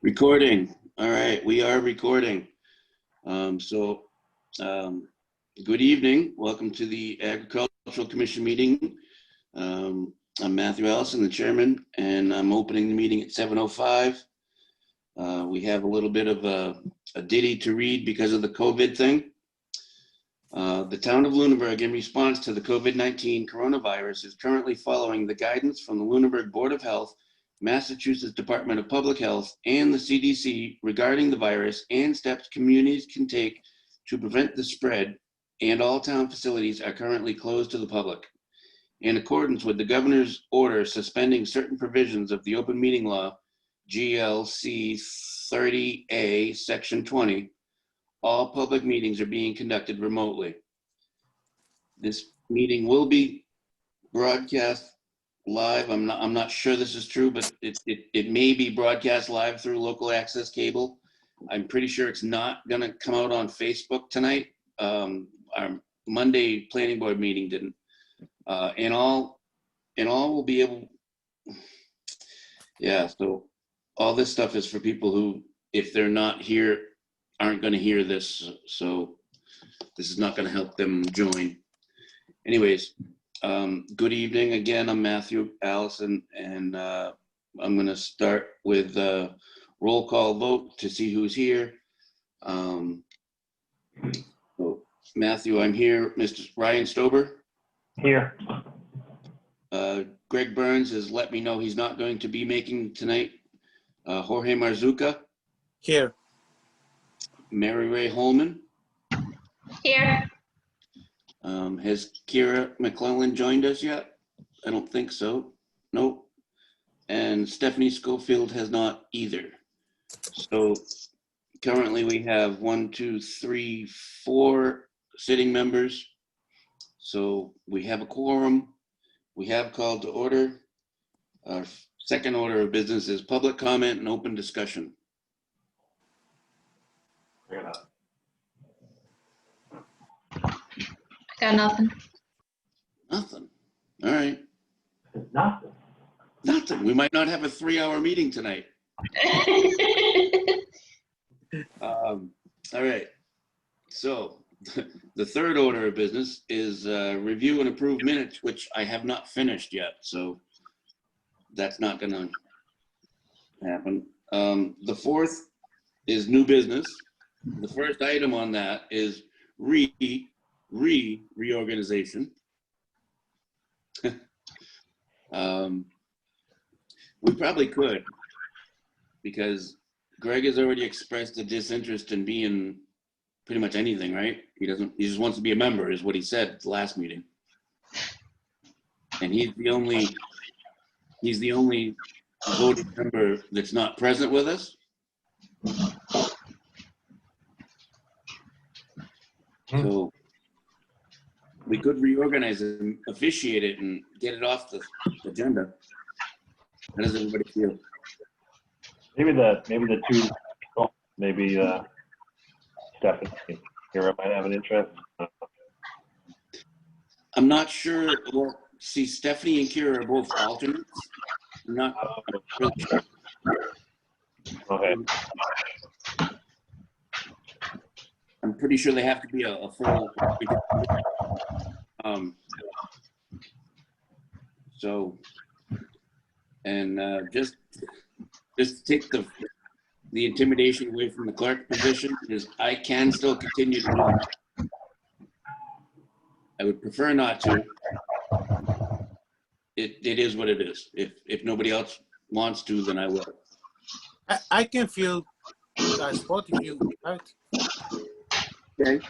Recording. All right, we are recording. So, good evening. Welcome to the Agricultural Commission meeting. I'm Matthew Allison, the chairman, and I'm opening the meeting at 7:05. We have a little bit of a ditty to read because of the COVID thing. The town of Luneburg, in response to the COVID-19 coronavirus, is currently following the guidance from the Luneburg Board of Health, Massachusetts Department of Public Health, and the CDC regarding the virus and steps communities can take to prevent the spread, and all town facilities are currently closed to the public. In accordance with the governor's order suspending certain provisions of the open meeting law, GLC 30A, section 20, all public meetings are being conducted remotely. This meeting will be broadcast live. I'm not sure this is true, but it may be broadcast live through local access cable. I'm pretty sure it's not gonna come out on Facebook tonight. Our Monday planning board meeting didn't. And all will be able, yeah, so all this stuff is for people who, if they're not here, aren't gonna hear this, so this is not gonna help them join. Anyways, good evening again. I'm Matthew Allison, and I'm going to start with a roll call vote to see who's here. So Matthew, I'm here. Mr. Ryan Stober? Here. Greg Burns has let me know he's not going to be making tonight. Jorge Marzuka? Here. Mary Ray Holman? Here. Has Kira McClellan joined us yet? I don't think so. Nope. And Stephanie Schofield has not either. So currently we have 1, 2, 3, 4 sitting members. So we have a quorum. We have called to order. Our second order of business is public comment and open discussion. Got nothing. Nothing. All right. Nothing. Nothing. We might not have a 3-hour meeting tonight. All right. So the third order of business is review and approve minutes, which I have not finished yet. So that's not going to happen. The fourth is new business. The first item on that is reorganization. We probably could, because Greg has already expressed a disinterest in being pretty much anything, right? He just wants to be a member, is what he said at the last meeting. And he's the only voting member that's not present with us. So we could reorganize it and officiate it and get it off the agenda. How does everybody feel? Maybe the two, maybe Stephanie here might have an interest. I'm not sure. Well, see, Stephanie and Kira are both alternates. I'm not really sure. Okay. I'm pretty sure they have to be a full. So, and just to take the intimidation away from the clerk position, is I can still continue to do that. I would prefer not to. It is what it is. If nobody else wants to, then I will. I can feel that spot if you right. Okay.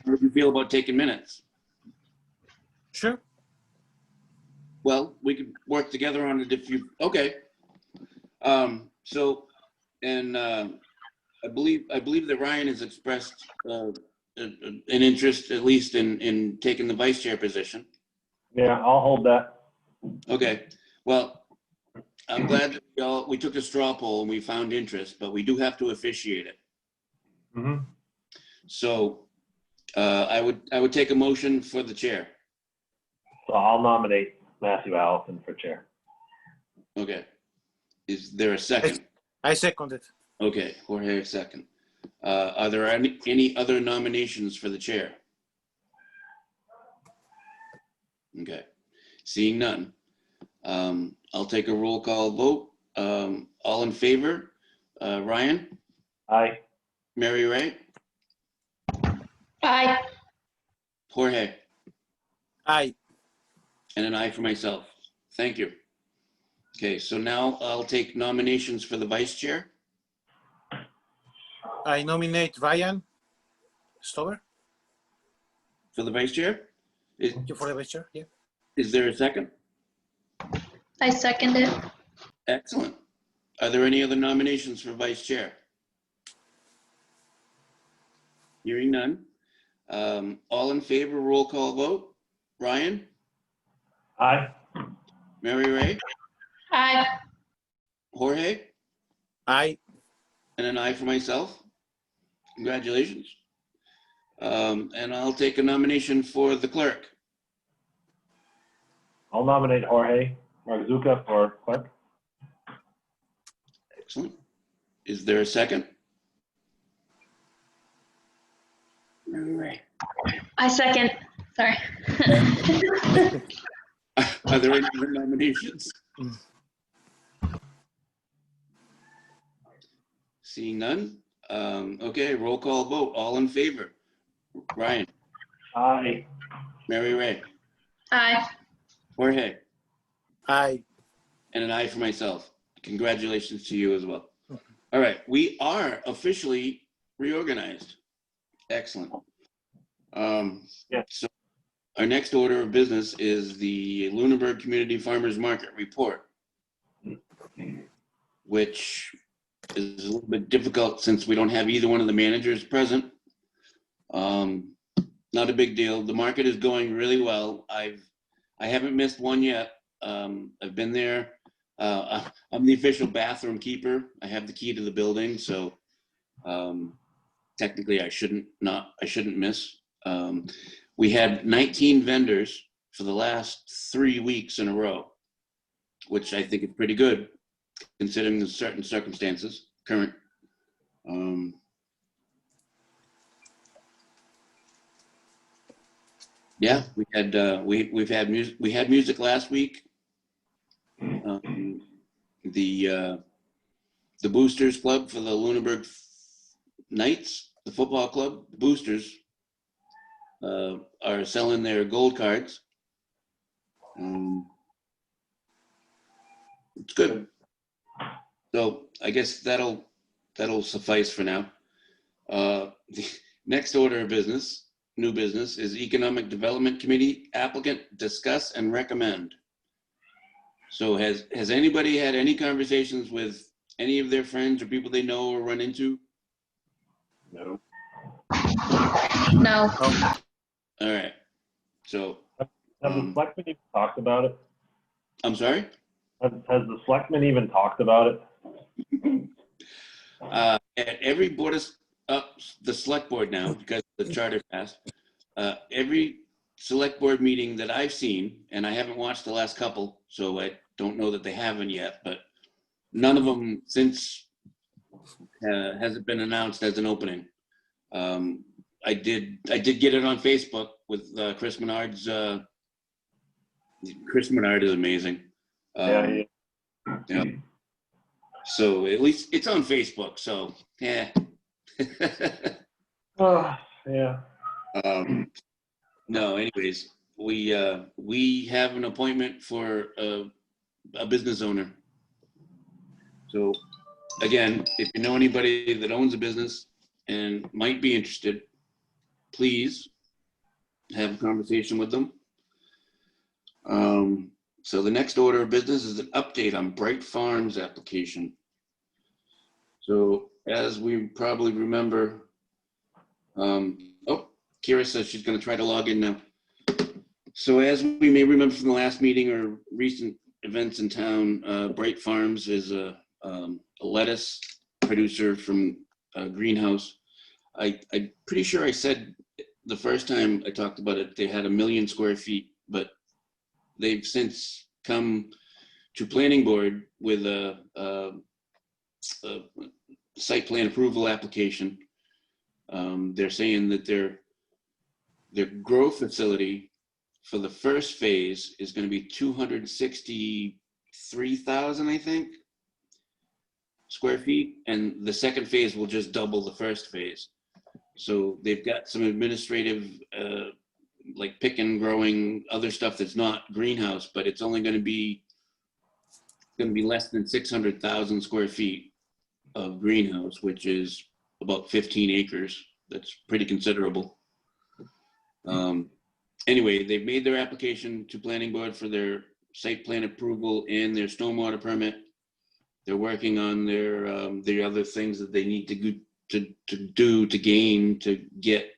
How do you feel about taking minutes? Sure. Well, we could work together on it if you, okay. So, and I believe that Ryan has expressed an interest, at least in taking the vice chair position. Yeah, I'll hold that. Okay. Well, I'm glad that we took a straw poll and we found interest, but we do have to officiate it. Mm-hmm. So I would take a motion for the chair. So I'll nominate Matthew Allison for chair. Okay. Is there a second? I second it. Okay, Jorge, second. Are there any other nominations for the chair? Okay, seeing none. I'll take a roll call vote. All in favor? Ryan, Aye. Mary Ray, Aye. Jorge, Aye. and an aye for myself. Thank you. Okay, so now I'll take nominations for the vice chair. I nominate Ryan Stover. For the vice chair? Thank you for the vice chair. Yeah. Is there a second? I second it. Excellent. Are there any other nominations for vice chair? Hearing none. All in favor, roll call vote. Ryan, Aye. Mary Ray, Aye. Jorge, Aye. and an aye for myself. Congratulations. And I'll take a nomination for the clerk. I'll nominate Jorge Marzuka for clerk. Excellent. Is there a second? Mary Ray. I second. Sorry. Are there any other nominations? Seeing none. Okay, roll call vote. All in favor. Ryan, Aye. Mary Ray, Aye. Jorge, Aye. and an aye for myself. Congratulations to you as well. All right, we are officially reorganized. Excellent. Yeah. So our next order of business is the Luneburg Community Farmers Market Report, which is a little bit difficult since we don't have either one of the managers present. Not a big deal. The market is going really well. I haven't missed one yet. I've been there. I'm the official bathroom keeper. I have the key to the building, so technically I shouldn't miss. We had 19 vendors for the last 3 weeks in a row, which I think is pretty good considering the certain circumstances current. Yeah, we had music last week. The Boosters Club for the Luneburg Knights, the football club, the Boosters are selling their gold cards. It's good. So I guess that'll suffice for now. The next order of business, new business, is Economic Development Committee applicant discuss and recommend. So has anybody had any conversations with any of their friends or people they know or run into? No. No. All right. So Have the selectmen even talked about it? I'm sorry. Has the selectmen even talked about it? At every board of the select board now, because the charter passed, every select board meeting that I've seen, and I haven't watched the last couple, so I don't know that they haven't yet, but none of them since has it been announced as an opening. I did get it on Facebook with Chris Menard's. Chris Menard is amazing. Yeah. Yeah. So at least it's on Facebook. So yeah. Yeah. No. Anyways, we have an appointment for a business owner. So again, if you know anybody that owns a business and might be interested, please have a conversation with them. So the next order of business is an update on Bright Farms application. So as we probably remember, Kira says she's going to try to log in now. So as we may remember from the last meeting or recent events in town, Bright Farms is a lettuce producer from a greenhouse. I'm pretty sure I said the first time I talked about it, they had 1 million square feet, but they've since come to planning board with site plan approval application. They're saying that their grow facility for the first phase is going to be 263,000, I think, square feet, and the second phase will just double the first phase. So they've got some administrative, like picking, growing, other stuff that's not greenhouse, but it's only going to be less than 600,000 square feet of greenhouse, which is about 15 acres. That's pretty considerable. Anyway, they've made their application to planning board for their site plan approval and their stormwater permit. They're working on their the other things that they need to get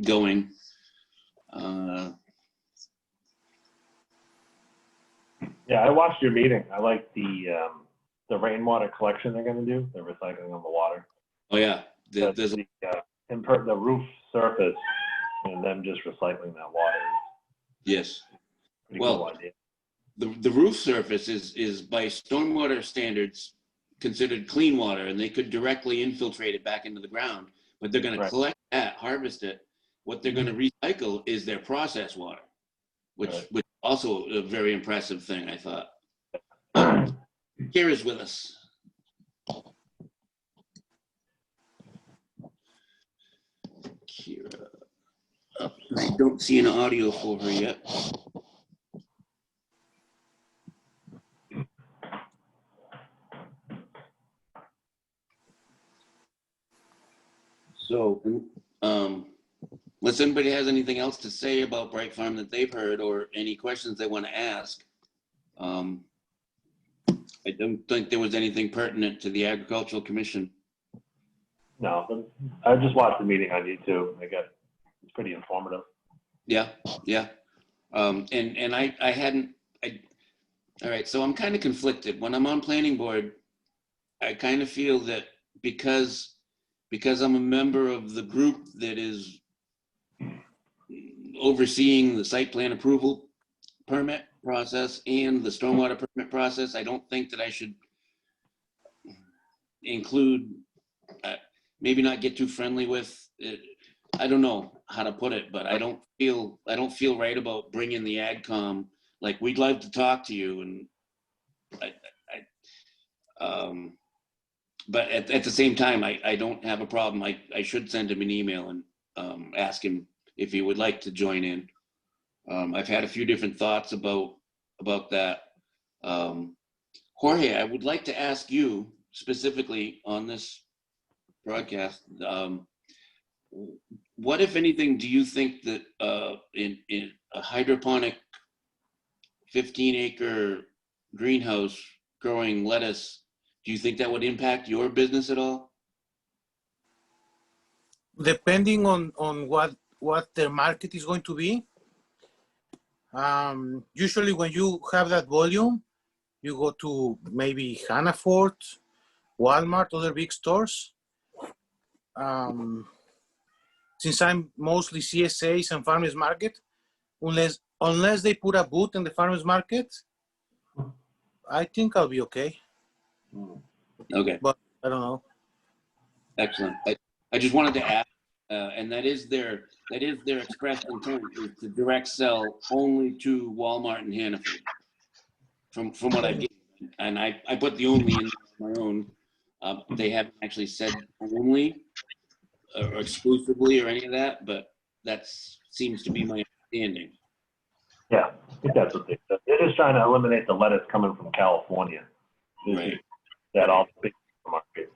going. Yeah, I watched your meeting. I like the rainwater collection they're gonna do, the recycling of the water. Oh yeah, there's The roof surface and them just recycling that water. yes. Pretty Well, cool idea. The roof surface is by stormwater standards considered clean water, and they could directly infiltrate it back into the ground, but they're going to collect that, harvest it. What they're going to recycle is their process water, which also a very impressive thing, I thought. Kira's with us. Kira. I don't see an audio for her yet. So, unless anybody has anything else to say about Bright Farm that they've heard or any questions they want to ask, I don't think there was anything pertinent to the Agricultural Commission. No, but I just watched the meeting on YouTube. It's pretty informative. Yeah, yeah. And I all right, so I'm kind of conflicted. When I'm on planning board, I kind of feel that because I'm a member of the group that is overseeing the site plan approval permit process and the stormwater permit process, I don't think that I should include, maybe not get too friendly with it. I don't know how to put it, but I don't feel right about bringing the AgCom. Like, we'd love to talk to you, and but at the same time, I don't have a problem. I should send him an email and ask him if he would like to join in. I've had a few different thoughts about that. Jorge, I would like to ask you specifically on this broadcast, what, if anything, do you think that in a hydroponic 15-acre greenhouse growing lettuce, do you think that would impact your business at all? Depending on what the market is going to be. Usually when you have that volume, you go to maybe Hannaford, Walmart, other big stores. Since I'm mostly CSAs and farmers market, unless they put a booth in the farmers market, I think I'll be okay. Okay. But I don't know. Excellent. I just wanted to ask, and that is their express intent, is to direct sell only to Walmart and Hannaford. From what I get, and I put the only in my own. They haven't actually said only or exclusively or any of that, but that seems to be my understanding. Yeah, I think that's what they said. They're just trying to eliminate the lettuce coming from California. Right. That all the big markets.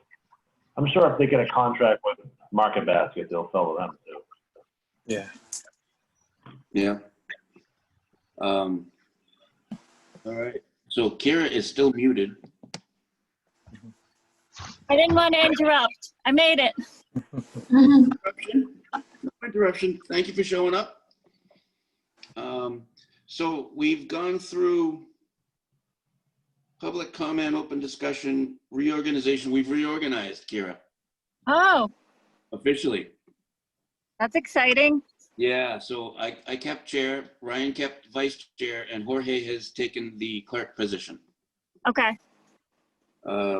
I'm sure if they get a contract with Market Basket, they'll sell to them too. Yeah. Yeah. All right. So Kira is still muted. I didn't want to interrupt. I made it. Interruption. No interruption. Thank you for showing up. So we've gone through public comment, open discussion, reorganization. We've reorganized, Kira, Oh, officially. that's exciting. Yeah, so I kept chair, Ryan kept vice chair, and Jorge has taken the clerk position. Okay.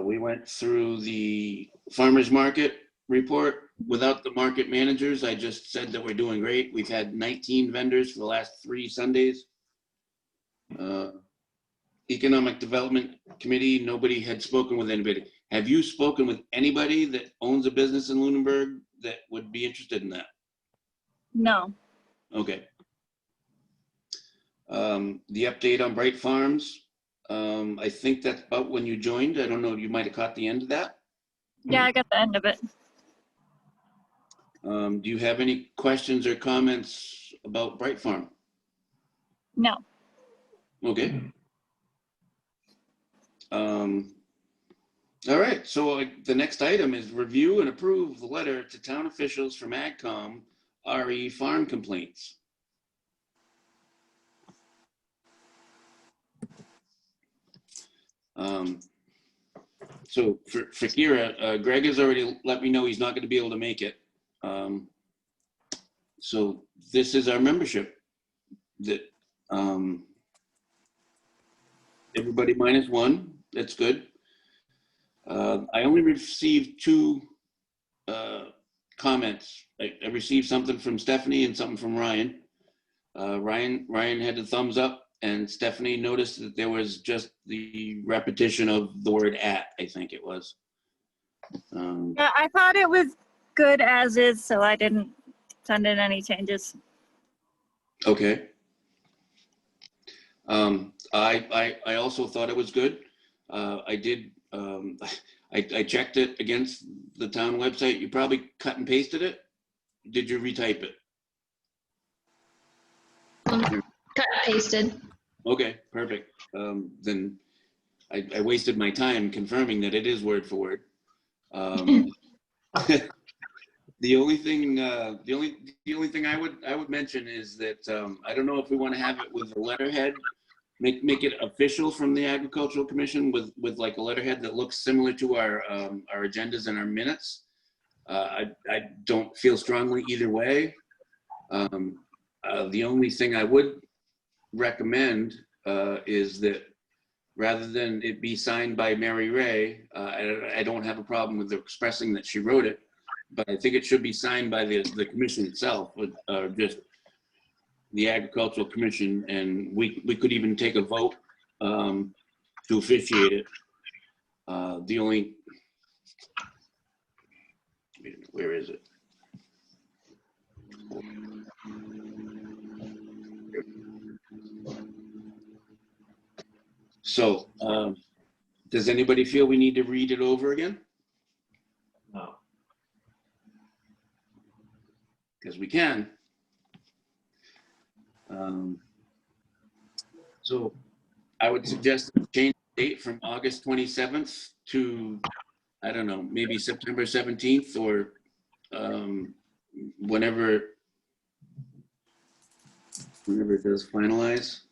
We went through the farmer's market report. Without the market managers, I just said that we're doing great. We've had 19 vendors for the last 3 Sundays. Economic Development Committee, nobody had spoken with anybody. Have you spoken with anybody that owns a business in Luneburg that would be interested in that? No. Okay. The update on Bright Farms, I think that's about when you joined. I don't know, you might have caught the end of that. Yeah, I got the end of it. Do you have any questions or comments about Bright Farm? No. Okay. All right, so the next item is review and approve the letter to town officials from AgCom RE farm complaints. So for Kira, Greg has already let me know he's not going to be able to make it. So this is our membership that everybody -1. That's good. I only received 2 comments. I received something from Stephanie and something from Ryan. Ryan had a thumbs up, and Stephanie noticed that there was just the repetition of the word "at." I think it was. Yeah, I thought it was good as is, so I didn't send in any changes. Okay. I also thought it was good. I did. I checked it against the town website. You probably cut and pasted it. Did you retype it? Cut and pasted. Okay, perfect. Then I wasted my time confirming that it is word for word. The only thing I would mention is that I don't know if we want to have it with a letterhead, make it official from the Agricultural Commission with like a letterhead that looks similar to our agendas and our minutes. I don't feel strongly either way. The only thing I would recommend is that rather than it be signed by Mary Ray, I don't have a problem with expressing that she wrote it, but I think it should be signed by the commission itself, just the Agricultural Commission, and we could even take a vote to officiate it. The only, wait a minute, where is it? So, does anybody feel we need to read it over again? No. Because we can. So I would suggest change the date from August 27th to, I don't know, maybe September 17th or whenever it does finalize.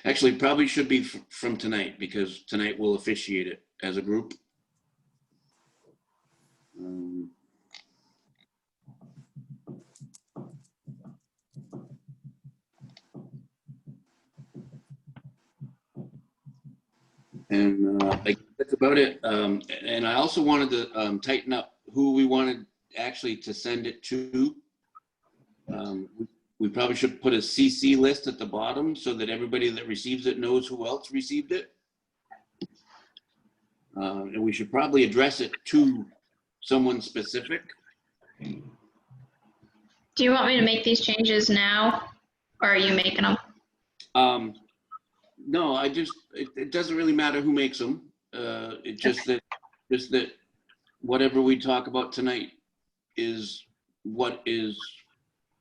Actually, probably should be from tonight, because tonight we'll officiate it as a group. And that's about it. And I also wanted to tighten up who we wanted actually to send it to. We probably should put a CC list at the bottom so that everybody that receives it knows who else received it. And we should probably address it to someone specific. Do you want me to make these changes now, or are you making them? No, it doesn't really matter who makes them. It's just that whatever we talk about tonight is what is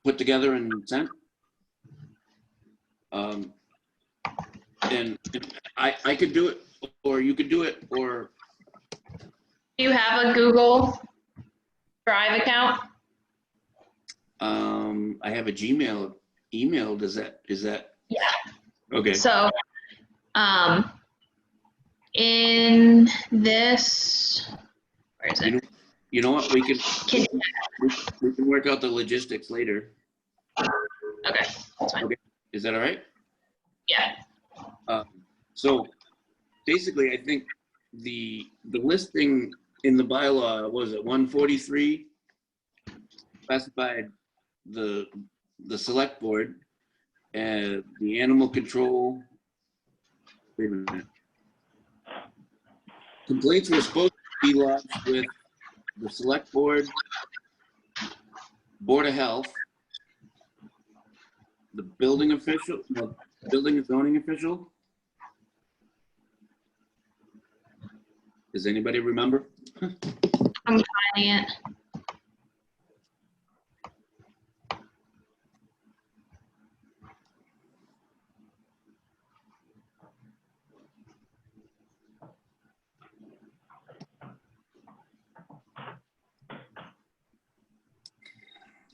put together and sent. And I could do it, or you could do it, or. Do you have a Google Drive account? I have a Gmail email. Is that? Yeah. Okay. So, in this, where is it? You know what? We can work out the logistics later. Okay, that's fine. Okay. Is that all right? Yeah. So basically, I think the listing in the bylaw was at 143 specified the select board and the animal control. Wait a minute. Complaints were supposed to be lodged with the select board, Board of Health, the building official, the building and zoning official. Does anybody remember? I'm finding it.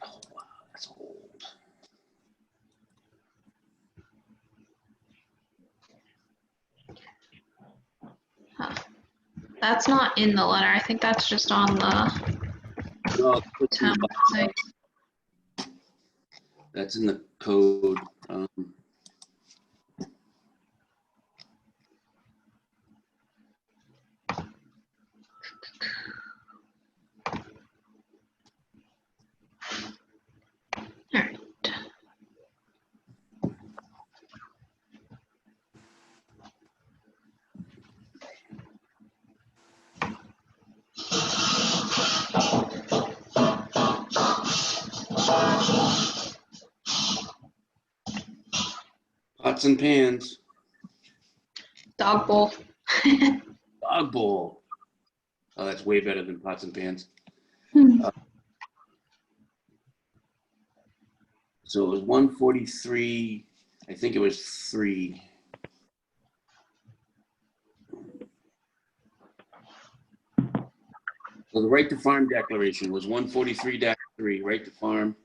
Oh, wow, that's old. Huh. That's not in the letter. I think that's just on the No, it's in town the website. bylaw. That's in the code. All right. Pots and pans, Dog bowl. dog bowl. Oh, that's way better than pots and pans. So it was 143, I think it was 3. So the right to farm declaration was 143-3, right to farm.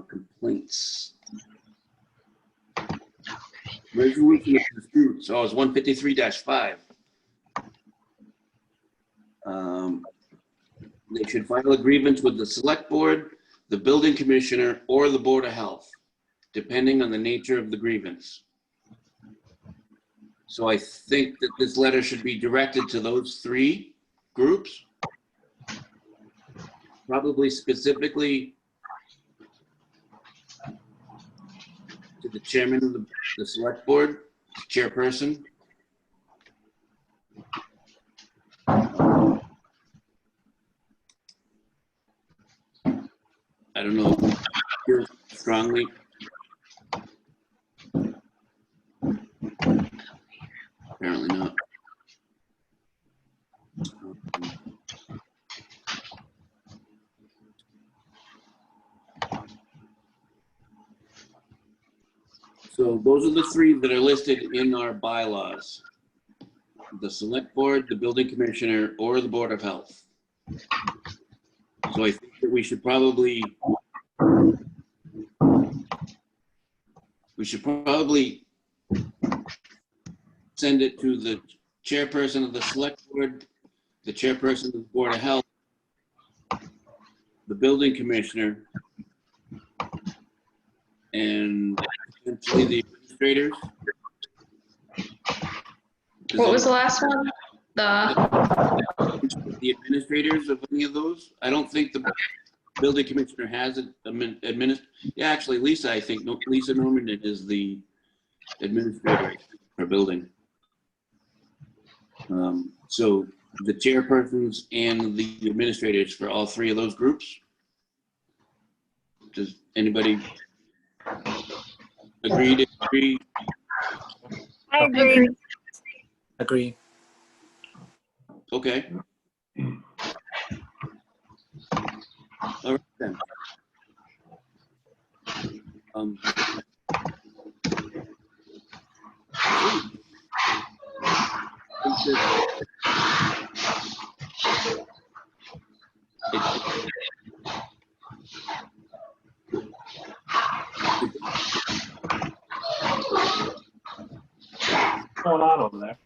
Complaints. Resolution of disputes, oh, it's 153-5. They should file a grievance with the select board, the building commissioner, or the Board of Health, depending on the nature of the grievance. So I think that this letter should be directed to those 3 groups. Probably specifically to the chairman of the select board, chairperson. I don't know if you feel strongly. Apparently not. So those are the 3 that are listed in our bylaws. The select board, the building commissioner, or the Board of Health. So I think that we should probably send it to the chairperson of the select board, the chairperson of the Board of Health, the building commissioner, and potentially the administrators. What was the last one? The administrators of any of those? I don't think the building commissioner has it. Yeah, actually, Lisa, I think, Lisa Norman is the administrator for building. So the chairpersons and the administrators for all 3 of those groups. Does anybody agree to agree? I agree. Agree. Okay. All right then. What's going on over there?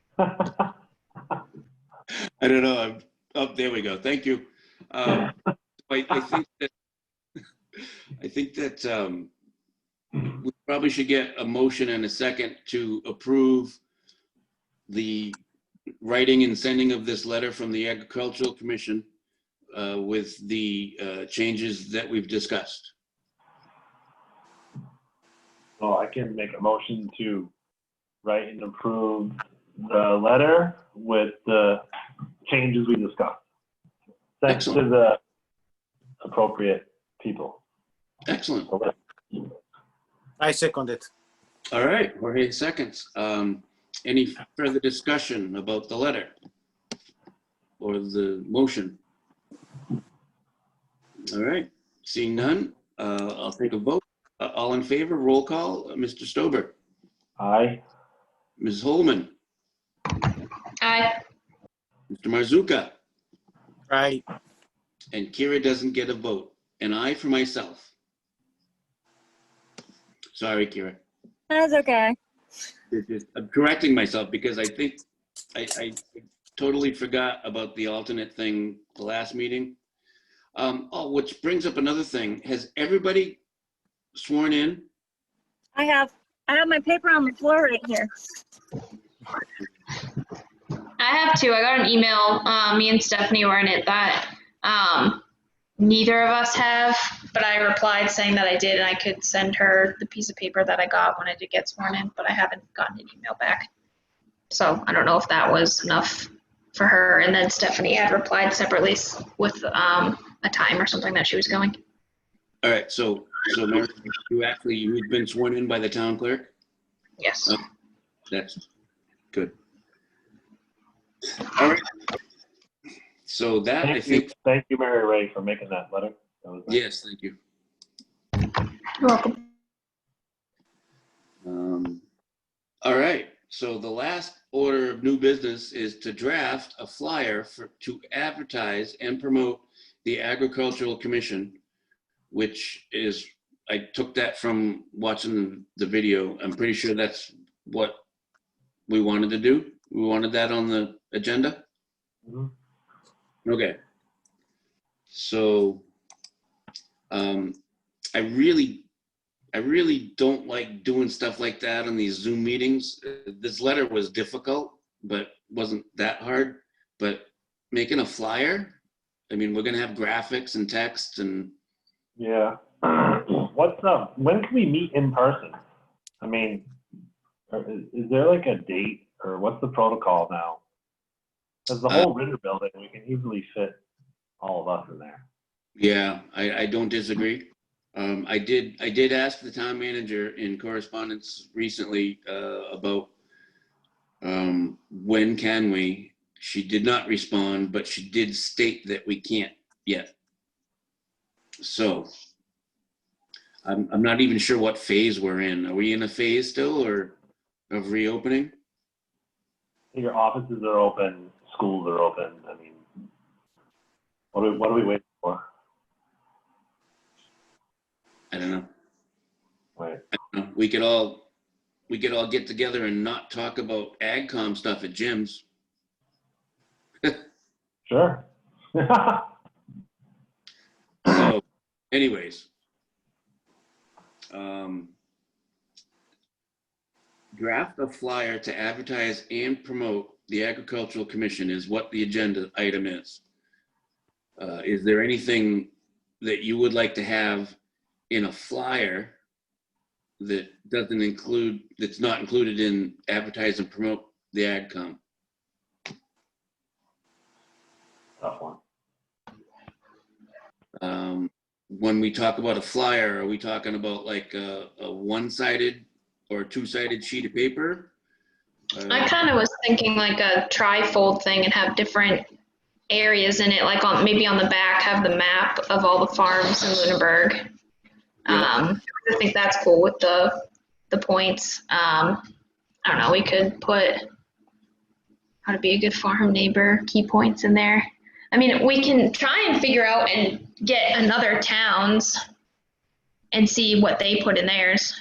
I don't know. Oh, there we go. Thank you. I think that we probably should get a motion and a second to approve the writing and sending of this letter from the Agricultural Commission with the changes that we've discussed. So I can make a motion to write and approve the letter with the changes we discussed. Sent to Excellent. the appropriate people. Excellent. I second it. All right, Jorge seconds. Any further discussion about the letter or the motion? All right, seeing none, I'll take a vote. All in favor, roll call. Mr. Stober, Aye. Ms. Holman, Aye. Mr. Marzuka, Right. and Kira doesn't get a vote. And I for myself. Sorry, Kira. That's okay. I'm correcting myself because I think I totally forgot about the alternate thing the last meeting. Oh, which brings up another thing. Has everybody sworn in? I have my paper on the floor right here. I have two. I got an email. Me and Stephanie were in it that neither of us have, but I replied saying that I did, and I could send her the piece of paper that I got when I did get sworn in, but I haven't gotten an email back. So I don't know if that was enough for her. And then Stephanie had replied separately with a time or something that she was going. All right, so Mary, you've been sworn in by the town clerk? Yes. Oh, that's good. All right. So that I think. Thank you, Mary Ray, for making that letter. That was nice. Yes, thank you. You're welcome. All right, so the last order of new business is to draft a flyer to advertise and promote the Agricultural Commission, which is, I took that from watching the video. I'm pretty sure that's what we wanted to do. We wanted that on the agenda. Mhm. Okay. So I really don't like doing stuff like that on these Zoom meetings. This letter was difficult, but wasn't that hard. But making a flyer, I mean, we're gonna have graphics and text and. Yeah. What's up? When can we meet in person? I mean, is there like a date or what's the protocol now? Because the whole Ritter building, we can easily fit all of us in there. Yeah, I don't disagree. I did ask the town manager in correspondence recently about when can we. She did not respond, but she did state that we can't yet. So I'm not even sure what phase we're in. Are we in a phase still or of reopening? Your offices are open, schools are open. I mean, what are we waiting for? I don't know. Right. I don't know. We could all get together and not talk about AgCom stuff at Jim's. Sure. So, anyways, draft a flyer to advertise and promote the Agricultural Commission is what the agenda item is. Is there anything that you would like to have in a flyer that doesn't include, that's not included in advertise and promote the AgCom? Tough one. When we talk about a flyer, are we talking about like a one-sided or two-sided sheet of paper? I kind of was thinking like a tri-fold thing and have different areas in it, like maybe on the back have the map of all the farms in Luneburg. I think that's cool with the points. I don't know, we could put how to be a good farm neighbor, key points in there. I mean, we can try and figure out and get another towns and see what they put in theirs.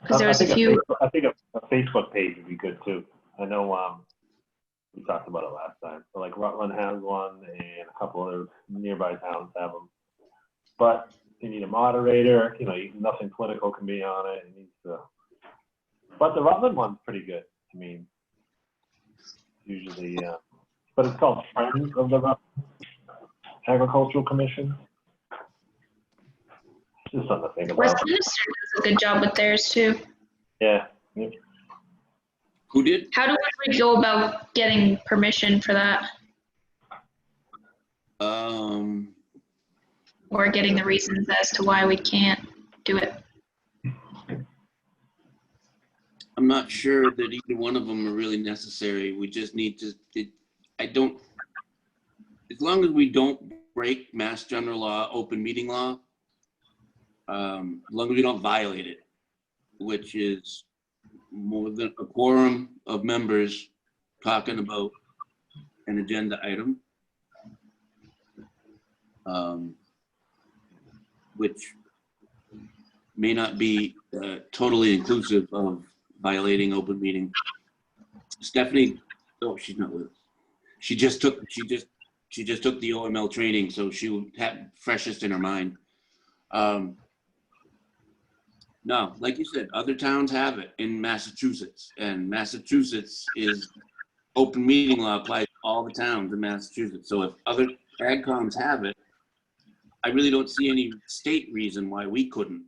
Because there's a few. I think a Facebook page would be good too. I know we talked about it last time. So like Rutland has one and a couple other nearby towns have them. But you need a moderator, you know, nothing political can be on it. It needs to But the Rutland one's pretty good. I mean, usually, but it's called Friends of the Rutland Agricultural Commission. Just something to think about. Westminster does a good job with theirs too. Yeah. Who did? How do we go about getting permission for that, or getting the reasons as to why we can't do it? I'm not sure that either one of them are really necessary. We just need to, as long as we don't break Mass General Law, open meeting law, as long as we don't violate it, which is more than a quorum of members talking about an agenda item, which may not be totally inclusive of violating open meeting. Stephanie, oh, she's not with us. She just took the OML training, so she would have freshest in her mind. No, like you said, other towns have it in Massachusetts, and Massachusetts is open meeting law applies to all the towns in Massachusetts. So if other AgComs have it, I really don't see any state reason why we couldn't.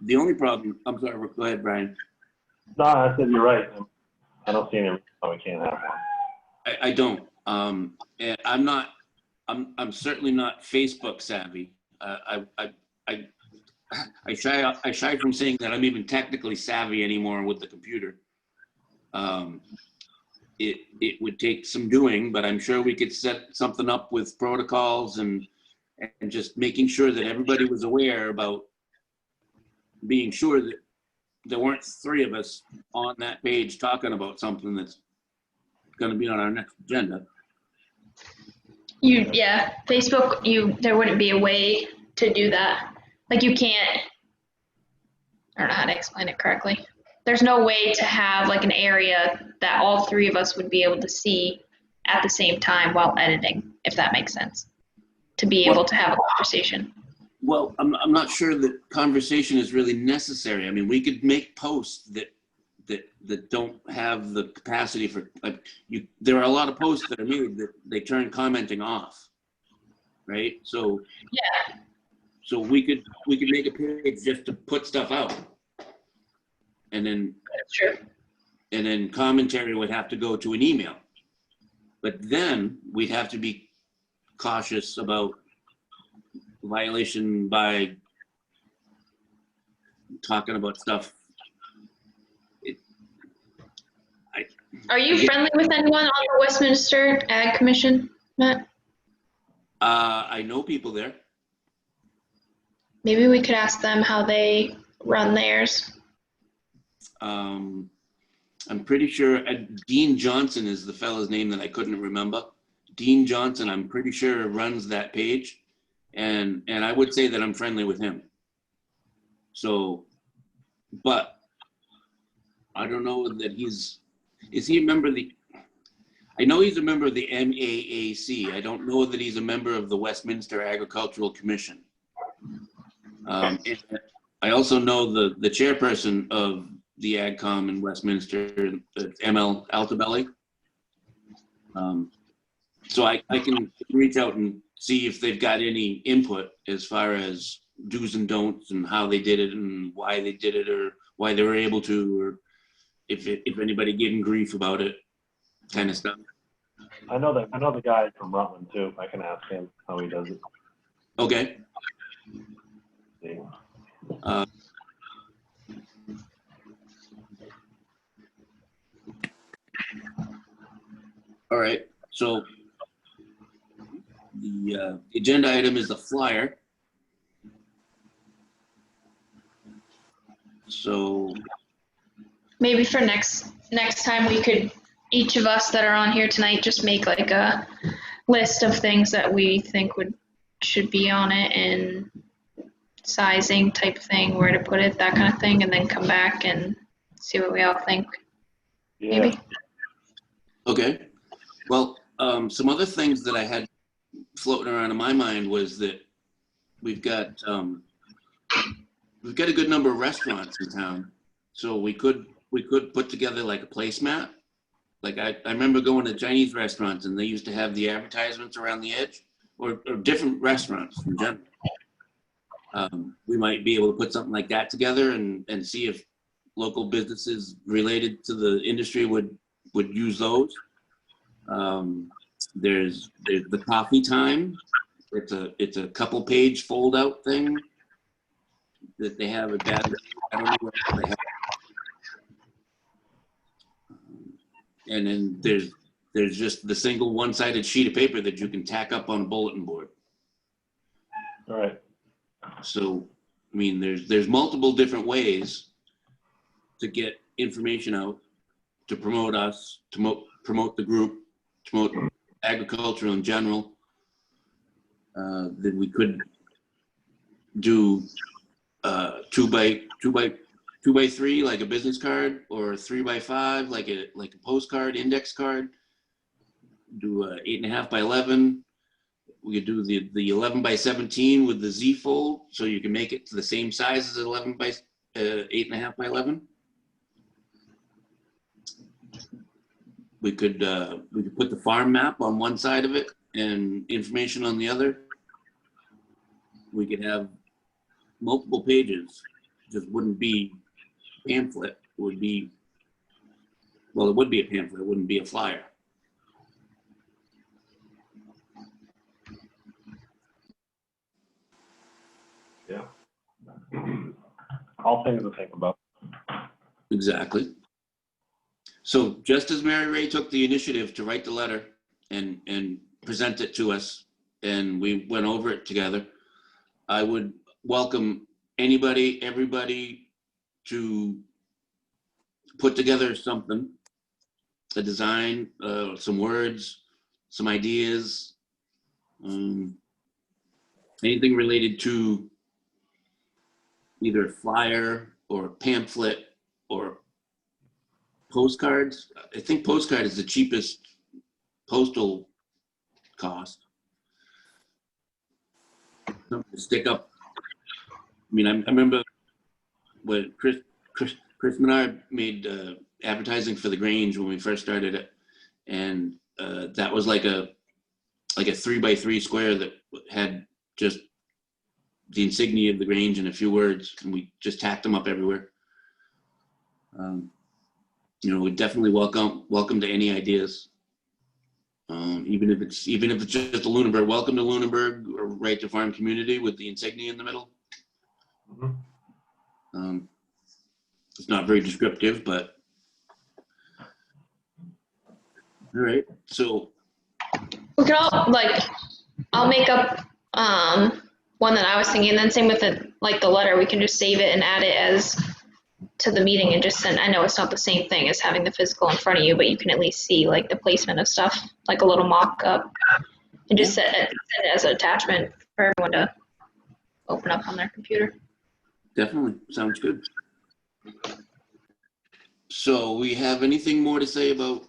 The only problem, I'm sorry, go ahead, Brian. No, I said you're right. I don't see any reason why we can't have one. I don't. And I'm certainly not Facebook savvy. I shy from saying that I'm even technically savvy anymore with the computer. It would take some doing, but I'm sure we could set something up with protocols and just making sure that everybody was aware about being sure that there weren't three of us on that page talking about something that's going to be on our next agenda. Yeah, Facebook, there wouldn't be a way to do that. Like you can't, I don't know how to explain it correctly. There's no way to have like an area that all three of us would be able to see at the same time while editing, if that makes sense, to be able to have a conversation. Well, I'm not sure that conversation is really necessary. I mean, we could make posts that don't have the capacity for, like, there are a lot of posts that are made that they turn commenting off, right? So yeah. So we could make a page just to put stuff out, and then That's true. And then commentary would have to go to an email, but then we'd have to be cautious about violation by talking about stuff. Are you friendly with anyone on the Westminster Ag Commission, Matt? I know people there. Maybe we could ask them how they run theirs. I'm pretty sure Dean Johnson is the fellow's name that I couldn't remember. Dean Johnson, I'm pretty sure runs that page, and I would say that I'm friendly with him. So, but I don't know that is he a member of the, I know he's a member of the MAAC. I don't know that he's a member of the Westminster Agricultural Commission. And I also know the chairperson of the AgCom in Westminster, ML Altabelli. So I can reach out and see if they've got any input as far as do's and don'ts and how they did it and why they did it or why they were able to, or if anybody gave them grief about it, kind of stuff. I know the guy from Rutland too. I can ask him how he does it. Okay. See. All right. So the agenda item is the flyer. So Maybe for next time we could, each of us that are on here tonight, just make like a list of things that we think should be on it and sizing type thing, where to put it, that kind of thing, and then come back and see what we all think. Yeah. Maybe. okay. Well, some other things that I had floating around in my mind was that we've got we've got a good number of restaurants in town, so we could put together like a placemat. Like I remember going to Chinese restaurants and they used to have the advertisements around the edge, or different restaurants in general. We might be able to put something like that together and see if local businesses related to the industry would use those. There's the coffee time. It's a couple page fold out thing that they have at Baton Rouge. I don't know what else they have. And then there's just the single one-sided sheet of paper that you can tack up on a bulletin board. All right. So, I mean, there's multiple different ways to get information out, to promote us, to promote the group, to promote agriculture in general. That we could do 2x3 like a business card, or 3x5 like a postcard, index card. Do 8.5 by 11. We could do the 11 by 17 with the Z fold, so you can make it to the same size as 11 by 8.5 by 11. We could put the farm map on one side of it and information on the other. We could have multiple pages. Just wouldn't be a pamphlet. It would be, well, it would be a pamphlet. It wouldn't be a flyer. Yeah. All things to think about. Exactly. So just as Mary Ray took the initiative to write the letter and present it to us, and we went over it together, I would welcome anybody, everybody to put together something, a design, some words, some ideas, anything related to either a flyer or a pamphlet or postcards. I think postcard is the cheapest postal cost. Something to stick up. I mean, I remember when Chris Menard made advertising for the Grange when we first started it, and that was like a 3x3 square that had just the insignia of the Grange and a few words, and we just tacked them up everywhere. You know, we definitely welcome to any ideas. Even if it's just a Luneburg, welcome to Luneburg, or right to farm community with the insignia in the middle. Mm-hmm. It's not very descriptive, but all right. So We could all I'll make up one that I was thinking, and then same with the letter. We can just save it and add it as to the meeting and just send. I know it's not the same thing as having the physical in front of you, but you can at least see like the placement of stuff, like a little mock-up, and just send it as an attachment for everyone to open up on their computer. definitely sounds good. So we have anything more to say about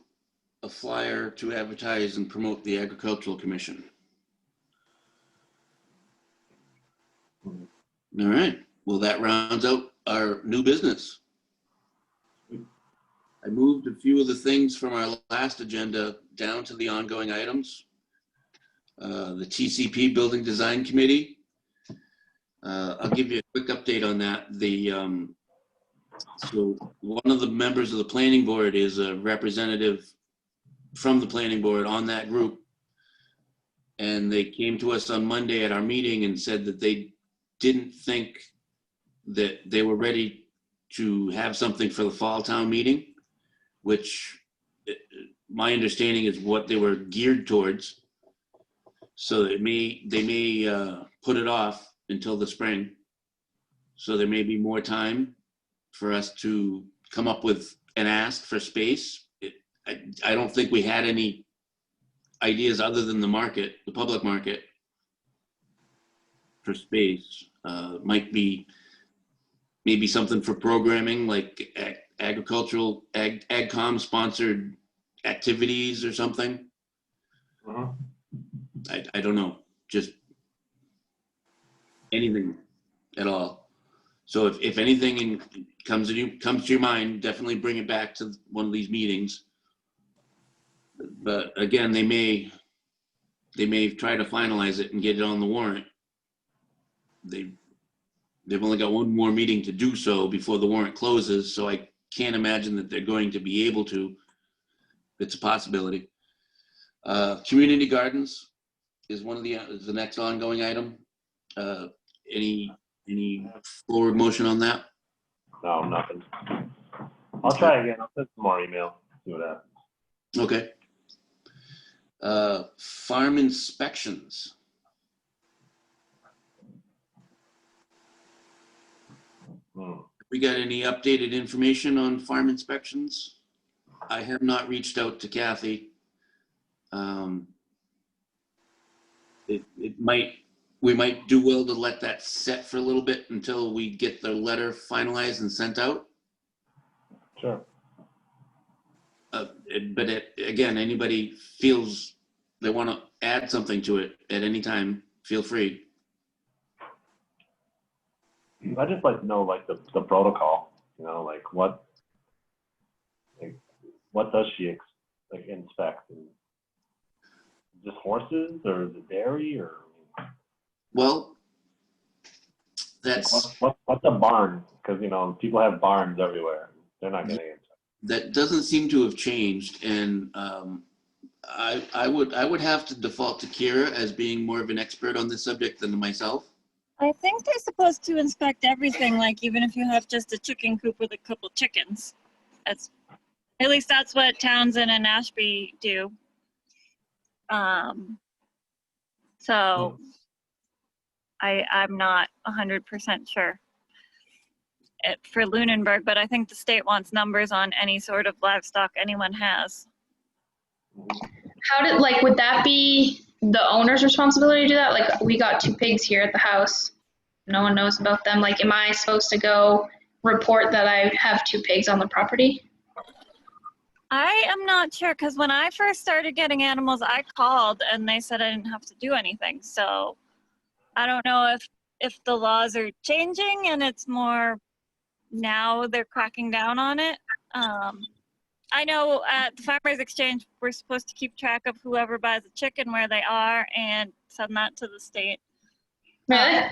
a flyer to advertise and promote the Agricultural Commission? All right. Well, that rounds out our new business. I moved a few of the things from our last agenda down to the ongoing items. The TCP Building Design Committee. I'll give you a quick update on that. So one of the members of the planning board is a representative from the planning board on that group. And they came to us on Monday at our meeting and said that they didn't think that they were ready to have something for the fall town meeting, which my understanding is what they were geared towards. So they may put it off until the spring. So there may be more time for us to come up with an ask for space. I don't think we had any ideas other than the market, the public market, for space. Might be maybe something for programming, like agricultural, AgCom sponsored activities or something. Uh-huh. I don't know, just anything at all. So if anything comes to your mind, definitely bring it back to one of these meetings. But again, they may try to finalize it and get it on the warrant. They've only got one more meeting to do so before the warrant closes, so I can't imagine that they're going to be able to. It's a possibility. Community gardens is the next ongoing item. Any forward motion on that? No, nothing. I'll try again. I'll send some more email. See what happens. Okay. Farm inspections. We got any updated information on farm inspections? I have not reached out to Kathy. We might do well to let that set for a little bit until we get the letter finalized and sent out. Sure. Again, anybody feels they want to add something to it at any time, feel free. I just like to know like the protocol, you know, like what does she inspect? Just horses or the dairy or? Well, that's what's a barn? Because you know people have barns everywhere. They're not going to answer. That doesn't seem to have changed, and I would have to default to Kira as being more of an expert on this subject than myself. I think they're supposed to inspect everything, like even if you have just a chicken coop with a couple chickens. At least that's what Townsend and Ashby do. So I'm not 100% sure for Luneburg, but I think the state wants numbers on any sort of livestock anyone has. Would that be the owner's responsibility to do that? Like, we got 2 pigs here at the house. No one knows about them. Like, am I supposed to go report that I have 2 pigs on the property? I am not sure, because when I first started getting animals, I called and they said I didn't have to do anything. So I don't know if the laws are changing and it's more now they're cracking down on it. I know at the Farmers Exchange, we're supposed to keep track of whoever buys a chicken, where they are, and send that to the state. Really?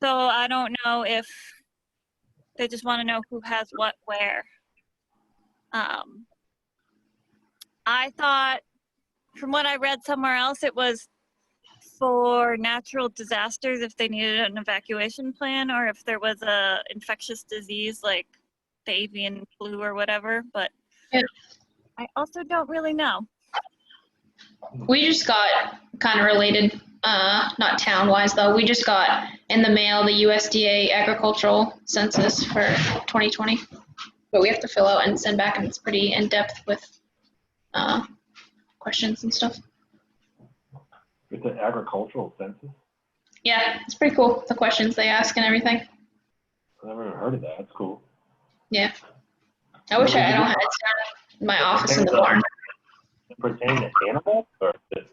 So I don't know if they just want to know who has what where. I thought, from what I read somewhere else, it was for natural disasters if they needed an evacuation plan or if there was a infectious disease like the avian flu or whatever, but yeah. I also don't really know. We just got kind of related, not town-wise though, we just got in the mail the USDA agricultural census for 2020, but we have to fill out and send back, and it's pretty in-depth with questions and stuff. It's an agricultural census? Yeah, it's pretty cool, the questions they ask and everything. I've never even heard of that. That's cool. Yeah. I wish I don't have it down in my office in the barn. Pertaining to animals or just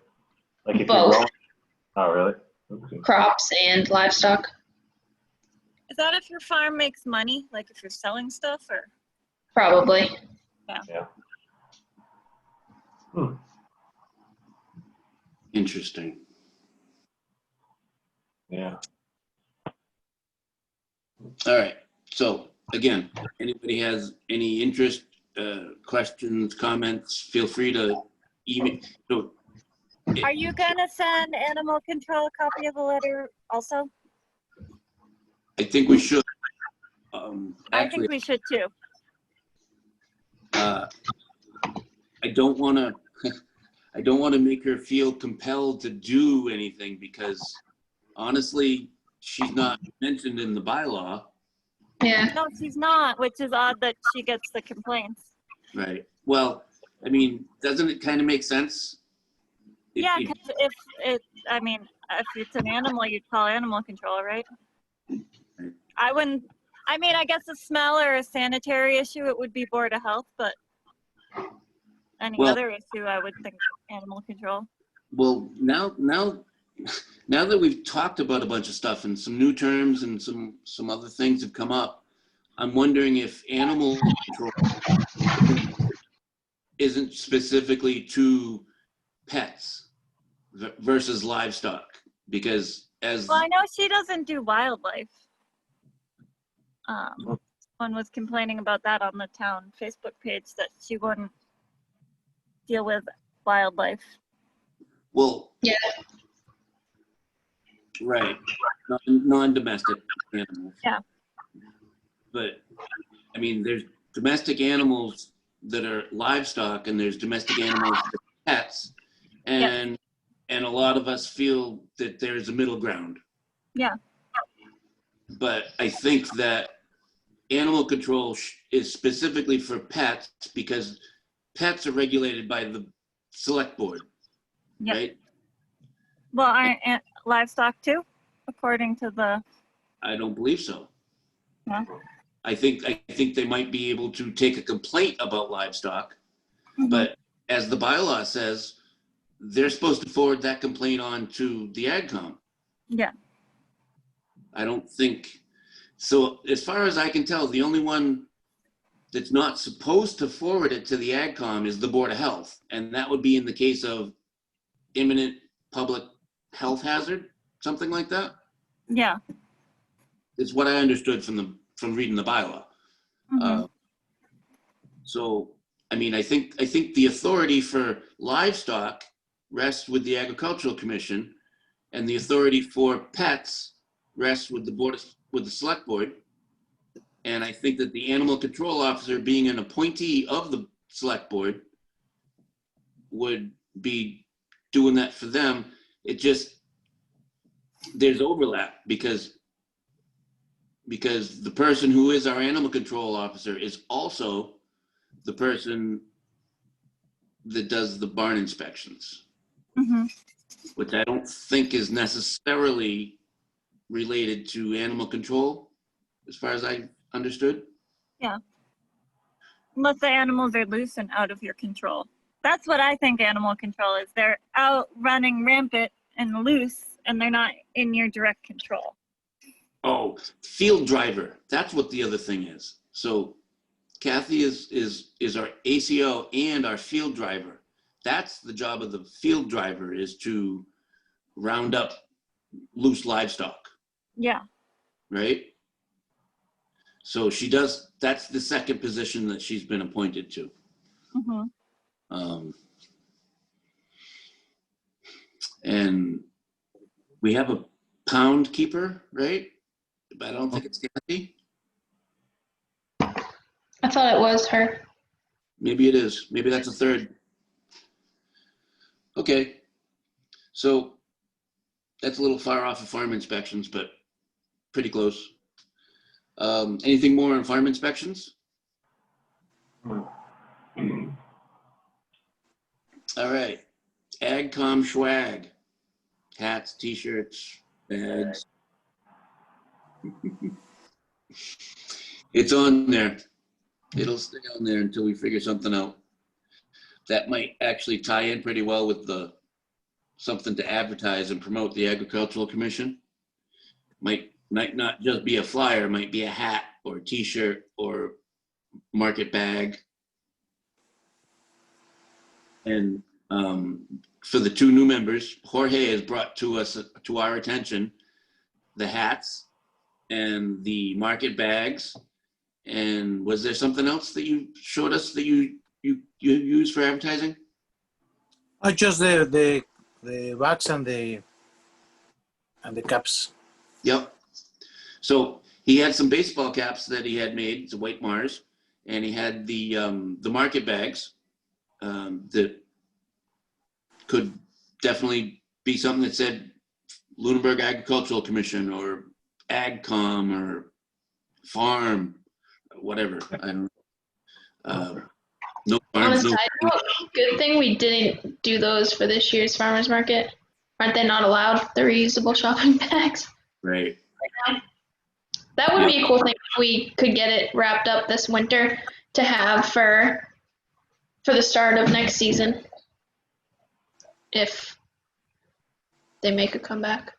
like if Both. you're growing? Oh, really? Okay. Crops and livestock. Is that if your farm makes money, like if you're selling stuff, or? Probably. Yeah. Interesting. Yeah. All right. So again, anybody has any interest, questions, comments, feel free to email. So, Are you gonna send animal control a copy of the letter also? I think we should. I think we should too. I don't want to make her feel compelled to do anything because honestly, she's not mentioned in the bylaw. Yeah. No, she's not, which is odd that she gets the complaints. Right. Well, I mean, doesn't it kind of make sense? Yeah, because if it's an animal, you'd call animal control, right? Right. I guess a smell or a sanitary issue, it would be Board of Health, but any other issue, I would think animal control. Well, now now that we've talked about a bunch of stuff and some new terms and some other things have come up, I'm wondering if animal control isn't specifically to pets versus livestock, because as Well, I know she doesn't do wildlife. Someone was complaining about that on the town Facebook page, that she wouldn't deal with wildlife. well, Yeah. right, non-domestic animals. Yeah. But I mean, there's domestic animals that are livestock, and there's domestic animals that are pets, and a lot of us feel that there's a middle ground. Yeah. But I think that animal control is specifically for pets, because pets are regulated by the select board, Yep. right? Well, aren't livestock too, according to the? I don't believe so. No. I think they might be able to take a complaint about livestock, Mhm. but as the bylaw says, they're supposed to forward that complaint on to the AgCom. Yeah. I don't think so. As far as I can tell, the only one that's not supposed to forward it to the AgCom is the Board of Health, and that would be in the case of imminent public health hazard, something like that. Yeah. It's what I understood from reading the bylaw. Mhm. So, I mean, I think the authority for livestock rests with the Agricultural Commission, and the authority for pets rests with the Select Board. And I think that the Animal Control Officer, being an appointee of the Select Board, would be doing that for them. It just, there's overlap, because the person who is our Animal Control Officer is also the person that does the barn inspections, Mhm. which I don't think is necessarily related to animal control, as far as I understood. Unless the animals are loose and out of your control. That's what I think animal control is. They're out running rampant and loose, and they're not in your direct control. Oh, field driver. That's what the other thing is. So Kathy is our ACO and our field driver. That's the job of the field driver, is to round up loose livestock, Yeah. right? So she does, that's the second position that she's been appointed to. Mhm. And we have a pound keeper, right? But I don't think it's Kathy. I thought it was her. Maybe it is. Maybe that's a third. Okay. So that's a little far off of farm inspections, but pretty close. Anything more on farm inspections? All right. AgCom swag. Hats, t-shirts, bags. It's on there. It'll stay on there until we figure something out. That might actually tie in pretty well with the something to advertise and promote the Agricultural Commission. Might not just be a flyer, might be a hat or a t-shirt or market bag. And for the two new members, Jorge has brought to our attention the hats and the market bags. And was there something else that you showed us that you use for advertising? Just the bags and the caps. Yep. So he had some baseball caps that he had made, it's a white Mars, and he had the market bags that could definitely be something that said Luneburg Agricultural Commission or AgCom or farm, whatever. I don't know. No On a farms, no. side note, good thing we didn't do those for this year's farmers market. Aren't they not allowed, the reusable shopping bags? Right. That would be a cool thing if we could get it wrapped up this winter to have for the start of next season, if they make a comeback.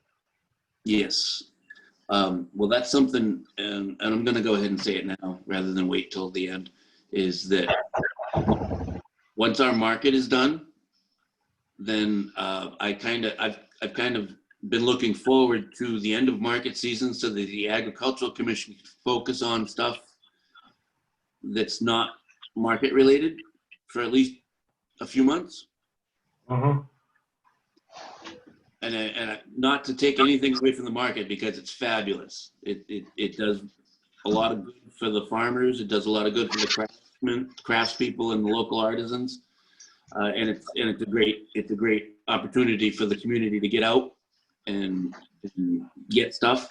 Yes. Well, that's something, and I'm going to go ahead and say it now rather than wait till the end, is that once our market is done, then I've kind of been looking forward to the end of market season so that the Agricultural Commission can focus on stuff that's not market related for at least a few months. Mm-hmm. And not to take anything away from the market because it's fabulous. It does a lot of good for the farmers. It does a lot of good for the craftspeople and the local artisans. And it's a great opportunity for the community to get out and get stuff.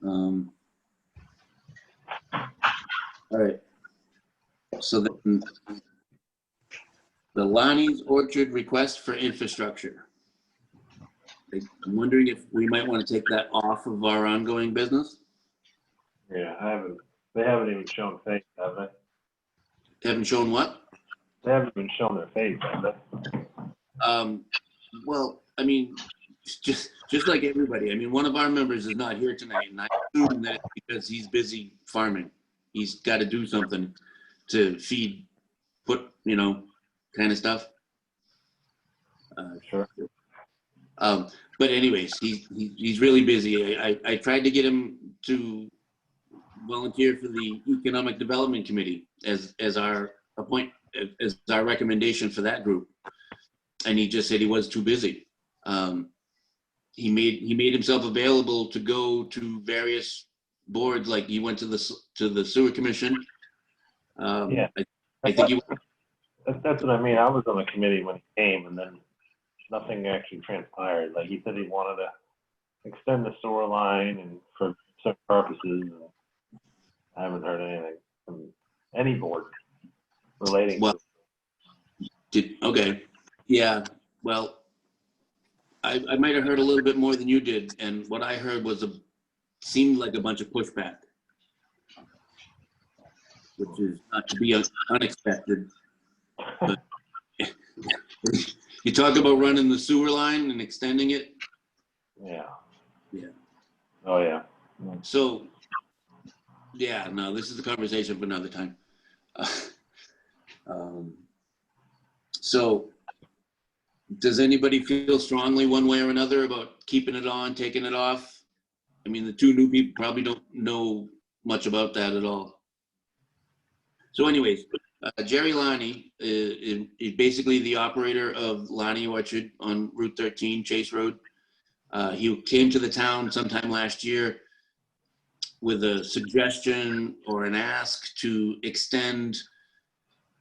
All right. So then the Lonnie's Orchard request for infrastructure. I'm wondering if we might want to take that off of our ongoing business. Yeah, they haven't even shown face, have they? Haven't shown what? They haven't even shown their face, have they? Well, I mean, just like everybody. I mean, one of our members is not here tonight, and I assume that because he's busy farming, he's got to do something to feed, kind of stuff. Sure. But anyways, he's really busy. I tried to get him to volunteer for the Economic Development Committee as our recommendation for that group, and he just said he was too busy. He made himself available to go to various boards, like he went to the Sewer Commission. Yeah, I think he. That's what I mean. I was on the committee when he came, and then nothing actually transpired. Like he said, he wanted to extend the sewer line and for certain purposes. And I haven't heard anything from any board relating. Well, okay, yeah. Well, I might have heard a little bit more than you did, and what I heard seemed like a bunch of pushback, which is not to be unexpected. But you talk about running the sewer line and extending it. Yeah. Yeah. Oh yeah. So, yeah, no, this is a conversation for another time. So, does anybody feel strongly one way or another about keeping it on, taking it off? I mean, the two new people probably don't know much about that at all. So anyways, Jerry Lonnie is basically the operator of Lonnie Orchard on Route 13, Chase Road. He came to the town sometime last year with a suggestion or an ask to extend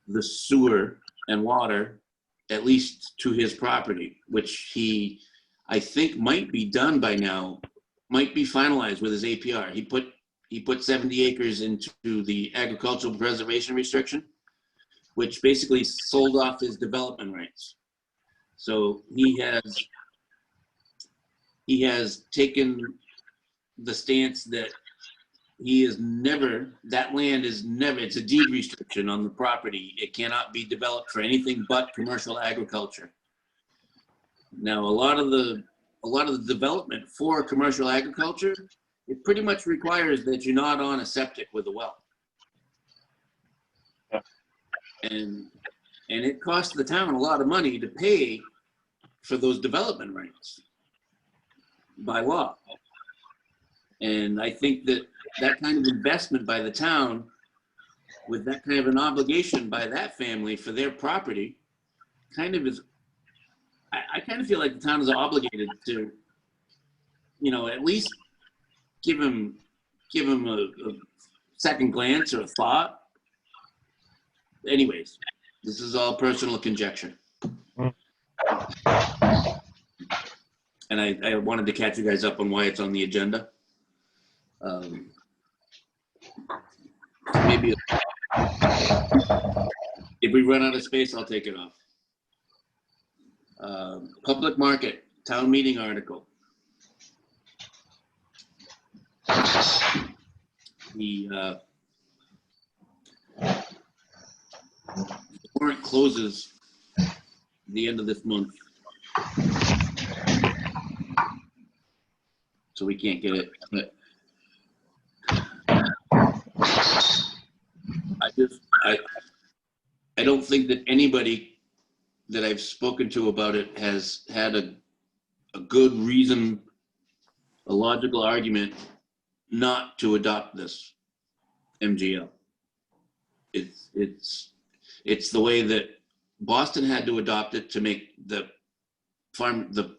the sewer and water at least to his property, which I think might be done by now, might be finalized with his APR. He put 70 acres into the agricultural preservation restriction, which basically sold off his development rights. So he has taken the stance that that land is never, it's a deed restriction on the property. It cannot be developed for anything but commercial agriculture. Now, a lot of the development for commercial agriculture, it pretty much requires that you're not on a septic with a well. Yeah. And it costs the town a lot of money to pay for those development rights by law. And I think that kind of investment by the town with that kind of an obligation by that family for their property kind of is, I kind of feel like the town is obligated to, at least give him a second glance or a thought. Anyways, this is all personal conjecture. And I wanted to catch you guys up on why it's on the agenda. Maybe if we run out of space, I'll take it off. Public market, town meeting article. The warrant closes the end of this month. so we can't get it. But I don't think that anybody that I've spoken to about it has had a good reason, a logical argument not to adopt this MGL. It's the way that Boston had to adopt it to make the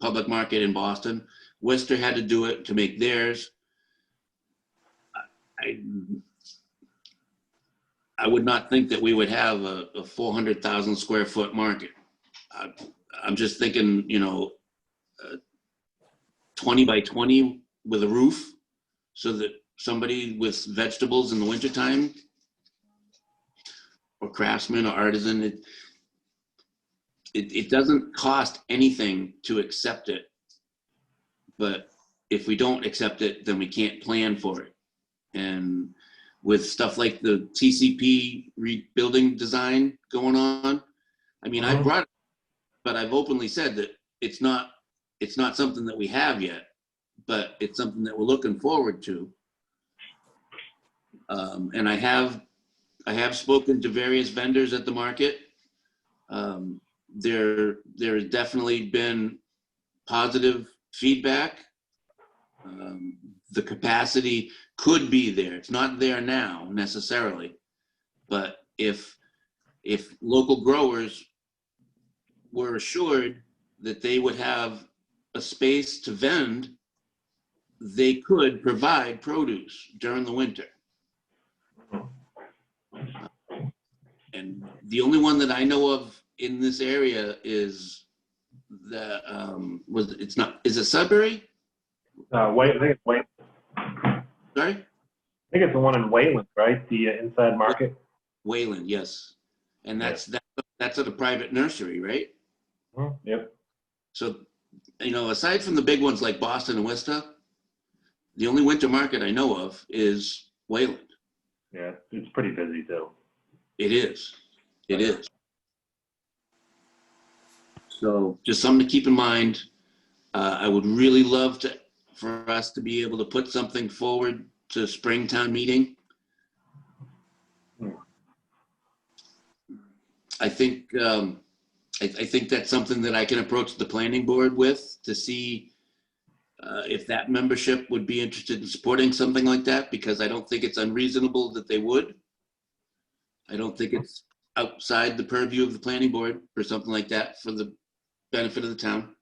public market in Boston. Worcester had to do it to make theirs. I would not think that we would have a 400,000 square foot market. I'm just thinking, 20 by 20 with a roof, so that somebody with vegetables in the wintertime, or craftsman or artisan, it doesn't cost anything to accept it. But if we don't accept it, then we can't plan for it. And with stuff like the TCP rebuilding design going on, I mean, I brought it, but I've openly said that it's not something that we have yet, but it's something that we're looking forward to. And I have spoken to various vendors at the market. There has definitely been positive feedback. The capacity could be there. It's not there now necessarily, but if local growers were assured that they would have a space to vend, they could provide produce during the winter. And the only one that I know of in this area is is it Sudbury? I think it's Wayland. Sorry? I think it's the one in Wayland, right? The inside market. Wayland, yes. And that's at a private nursery, right? Yep. So, aside from the big ones like Boston and Worcester, the only winter market I know of is Wayland. Yeah, it's pretty busy too. It is. It is. So just something to keep in mind. I would really love for us to be able to put something forward to Springtown meeting. I think I think that's something that I can approach the planning board with to see if that membership would be interested in supporting something like that, because I don't think it's unreasonable that they would. I don't think it's outside the purview of the planning board for something like that for the benefit of the town.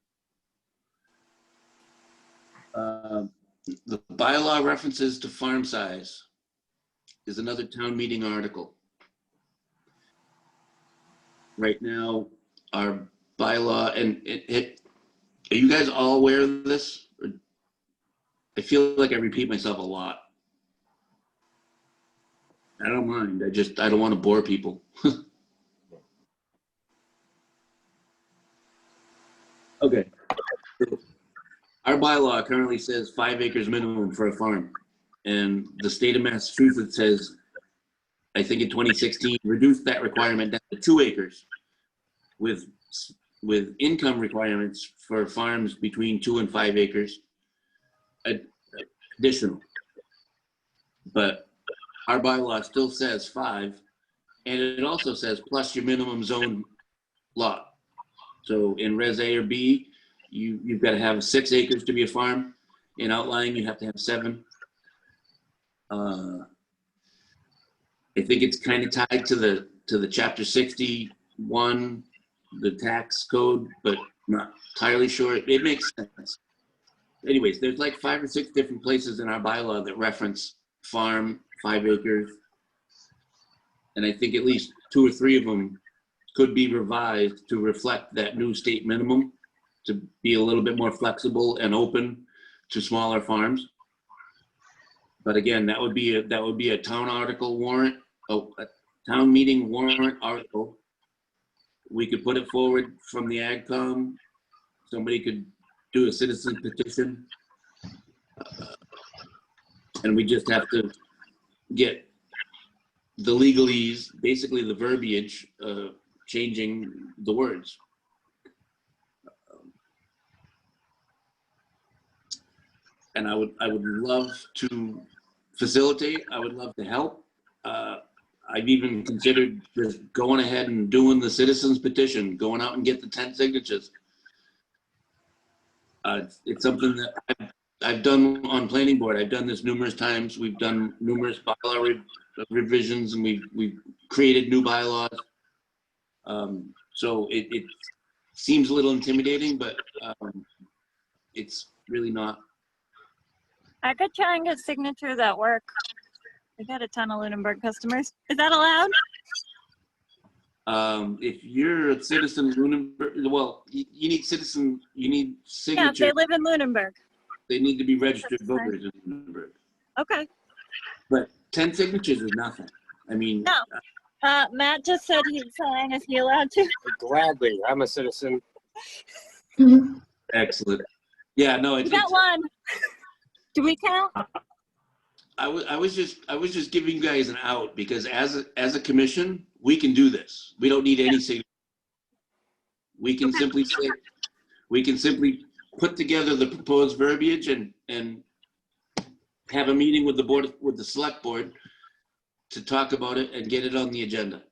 The bylaw references to farm size is another town meeting article. Right now, our bylaw, and are you guys all aware of this? I feel like I repeat myself a lot. I don't mind. I don't want to bore people. Okay. Our bylaw currently says 5 acres minimum for a farm. And the state of Massachusetts says, I think in 2016, reduced that requirement down to 2 acres with income requirements for farms between 2 and 5 acres additional. But our bylaw still says 5, and it also says plus your minimum zone lot. So in Res A or B, you've got to have 6 acres to be a farm. In outlying, you have to have 7. I think it's kind of tied to the Chapter 61, the tax code, but not entirely sure. It makes sense. Anyways, there's like 5 or 6 different places in our bylaw that reference farm, 5 acres. And I think at least 2 or 3 of them could be revised to reflect that new state minimum, to be a little bit more flexible and open to smaller farms. But again, that would be a town article warrant, a town meeting warrant article. We could put it forward from the AgCom. Somebody could do a citizen petition. And we just have to get the legalese, basically the verbiage, changing the words. and I would love to facilitate. I would love to help. I've even considered just going ahead and doing the citizens petition, going out and get the 10 signatures. It's something that I've done on planning board. I've done this numerous times. We've done numerous bylaw revisions, and we've created new bylaws. So it seems a little intimidating, but it's really not. I could try and get signatures at work. I got a ton of Luneburg customers. Is that allowed? If you're a citizen of Luneburg, well, you need Yeah, if signatures. they live in Lunenburg. They need to be registered That's fine. voters in Luneburg. Okay. But 10 signatures is nothing. I mean, No. Matt just said he'd sign. Is he allowed to? Gladly, I'm a citizen. excellent. Yeah, no, We got one. Do we count? I was just giving you guys an out because as a commission, we can do this. We don't need any signature. We can simply say, we can simply put together the proposed verbiage and have a meeting with the select board to talk about it and get it on the agenda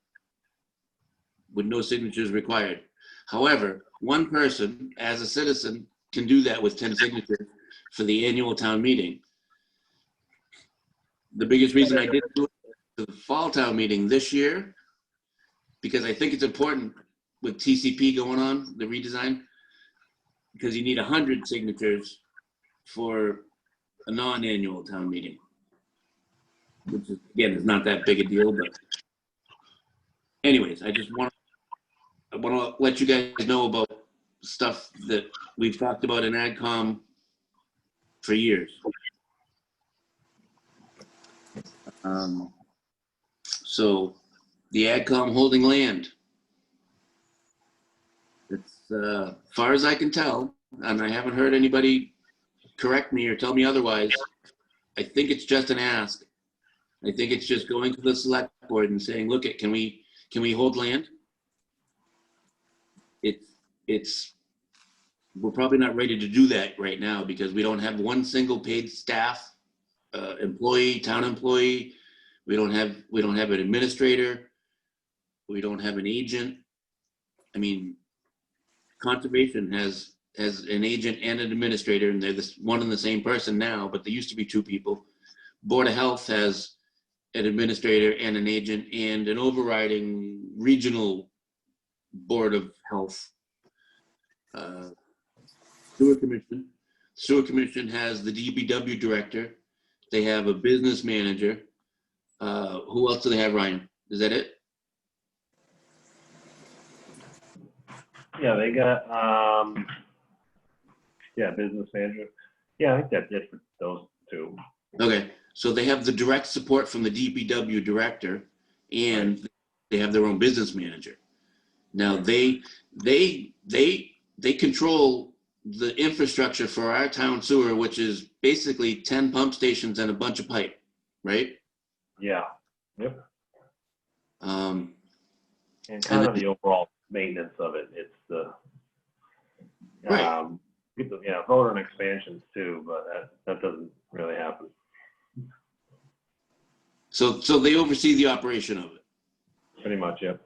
with no signatures required. However, one person as a citizen can do that with 10 signatures for the annual town meeting. The biggest reason I didn't do it for the fall town meeting this year, because I think it's important with TCP going on, the redesign, because you need 100 signatures for a non-annual town meeting, which is, again, is not that big a deal, but anyways, I want to let you guys know about stuff that we've talked about in AgCom for years. So the AgCom holding land. It's far as I can tell, and I haven't heard anybody correct me or tell me otherwise. I think it's just an ask. I think it's just going to the select board and saying, look, can we hold land? We're probably not ready to do that right now because we don't have one single paid staff employee, town employee. We don't have an administrator. We don't have an agent. I mean, conservation has an agent and an administrator, and they're one and the same person now, but there used to be two people. Board of Health has an administrator and an agent and an overriding regional Board of Health. Sewer Commission has the DPW director. They have a business manager. Who else do they have, Ryan? Is that it? Yeah, they got, business manager. Yeah, I think that's it for those two. Okay, so they have the direct support from the DPW director, and they have their own business manager. Now they control the infrastructure for our town sewer, which is basically 10 pump stations and a bunch of pipe, right? Yeah. Yep. And And kind of the overall maintenance of it. It's the Right. voter and expansions too, but that doesn't really happen. so they oversee the operation of it, Pretty much, yep.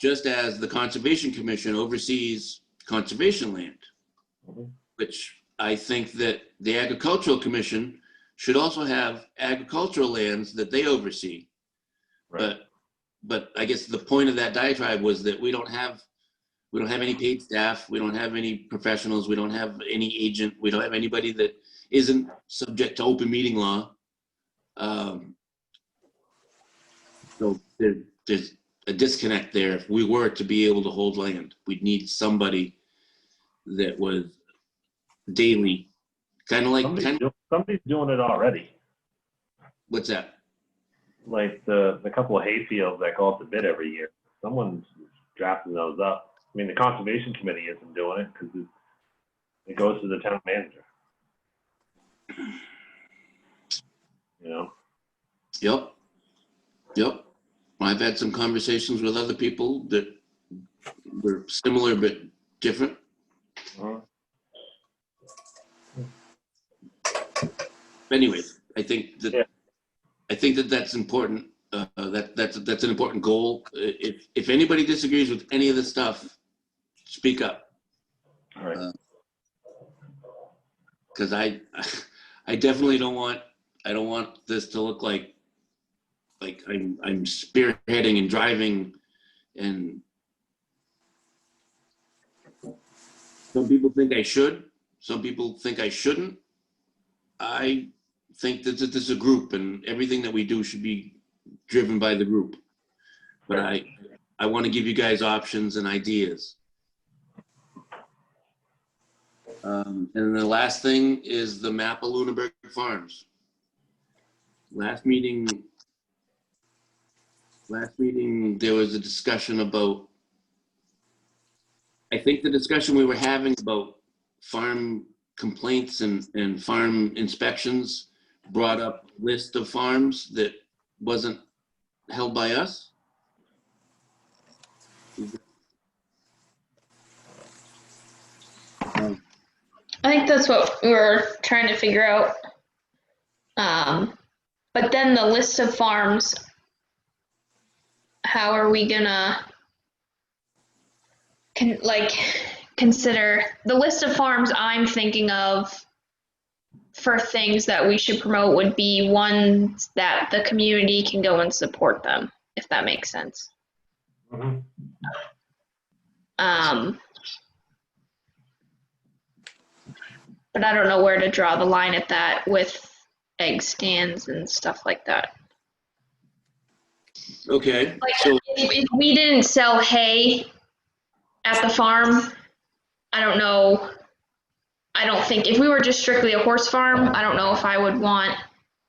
just as the Conservation Commission oversees conservation land, Mhm. which I think that the Agricultural Commission should also have agricultural lands that they oversee. Right. But I guess the point of that diatribe was that we don't have any paid staff, we don't have any professionals, we don't have any agent, we don't have anybody that isn't subject to open meeting law. So there's a disconnect there. If we were to be able to hold land, we'd need somebody that was daily, kind of like, Somebody's doing it already. what's that? Like the couple of hay fields that go up to bid every year. Someone's drafting those up. I mean, the Conservation Committee isn't doing it because it goes to the town manager. You know? Yep. I've had some conversations with other people that were similar but different. Uh, anyways, I think that Yeah. that's important. That's an important goal. If anybody disagrees with any of this stuff, speak up. All right. Because I definitely don't want this to look like I'm spearheading and driving, and some people think I should, some people think I shouldn't. I think that this is a group, and everything that we do should be driven by the group. But I want to give you guys options and ideas. And then the last thing is the map of Luneburg Farms. Last meeting, there was a discussion about, I think the discussion we were having about farm complaints and farm inspections brought up a list of farms that wasn't held by us. I think that's what we were trying to figure out. But then the list of farms, how are we gonna consider the list of farms I'm thinking of for things that we should promote would be ones that the community can go and support them, if that makes sense. Mhm. But I don't know where to draw the line at that with egg stands and stuff like that. Okay, Like, so if we didn't sell hay at the farm, I don't know. I don't think, if we were just strictly a horse farm, I don't know if I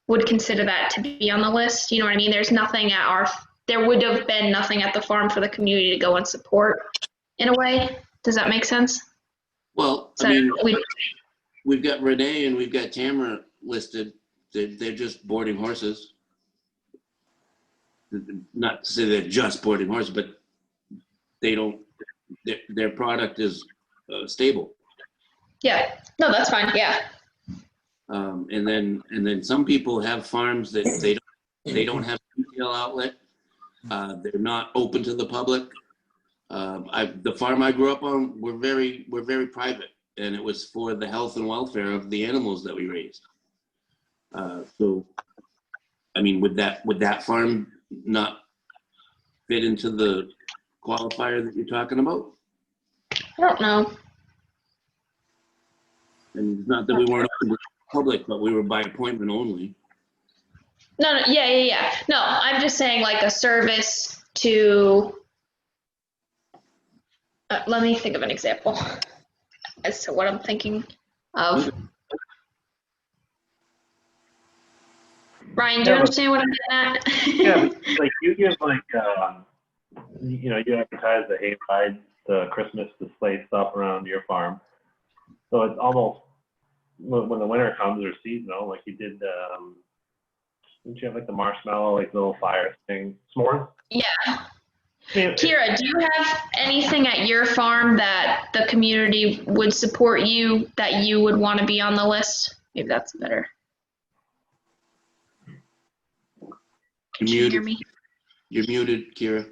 would consider that to be on the list. You know what I mean? There's nothing there would have been nothing at the farm for the community to go and support in a way. Does that make sense? well, So I mean, we've got Renee and we've got Tamara listed. They're just boarding horses. Not to say they're just boarding horses, but they don't. Their product is stable. yeah, no, that's fine. Yeah. And then some people have farms that they don't have a retail outlet. They're not open to the public. The farm I grew up on, we're very private, and it was for the health and welfare of the animals that we raised. So, I mean, would that farm not fit into the qualifier that you're talking about? I don't know. And it's not that we weren't open to the public, but we were by appointment only. No, yeah. No, I'm just saying like a service to, let me think of an example as to what I'm thinking of. Okay. Ryan, do you understand what I'm getting at? Yeah, like you give like, you advertise the hay rides, the Christmas display stuff around your farm. So it's almost, when the winter comes or seasonal, like you did, didn't you have like the marshmallow, like little fire thing, s'mores? Yeah. Yeah. Kira, do you have anything at your farm that the community would support you, that you would want to be on the list? Maybe that's better. Can you hear me? You're muted, Kira.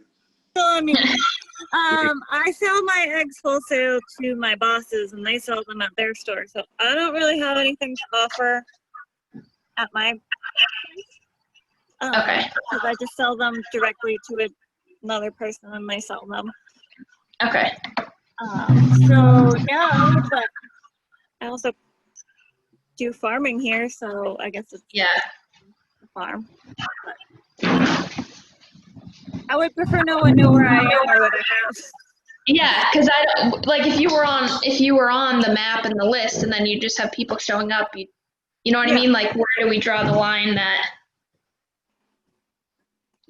I sell my eggs wholesale to my bosses, and they sell them at their store. So I don't really have anything to offer at my place. Okay. Because I just sell them directly to another person, and they sell them. Okay. So yeah, but I also do farming here, so I guess it's Yeah. a farm. I would prefer no one know where I am or what I have. Yeah, because I don't, like, if you were on the map and the list, and then you just have people showing up, you know what I mean? Like, where do we draw the line that?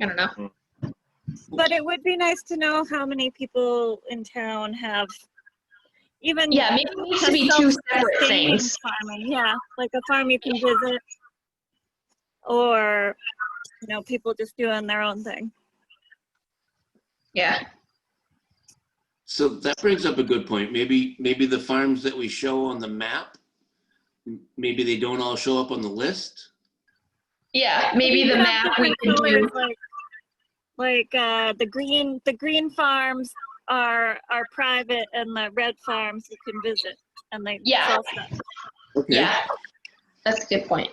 I don't know. But it would be nice to know how many people in town have even. Yeah, maybe it needs to be two separate things. Farming, yeah, like a farm you can visit, or people just doing their own thing. Yeah. So that brings up a good point. Maybe the farms that we show on the map maybe they don't all show up on the list. Yeah, maybe You the could have map we different could do. colors, like the green farms are private, and the red farms you can visit, and they Yeah. sell stuff. Okay. Yeah, that's a good point.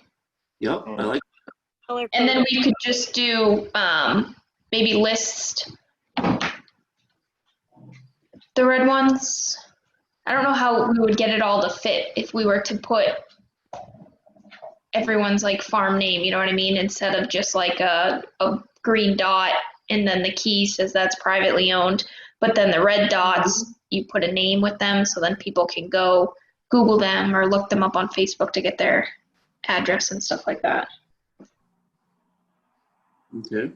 Yep, I like. Color And then coded. we could just do maybe list the red ones. I don't know how we would get it all to fit if we were to put everyone's like farm name, you know what I mean? Instead of just like a green dot and then the key says that's privately owned, but then the red dots, you put a name with them so then people can go Google them or look them up on Facebook to get their address and stuff like that. Okay.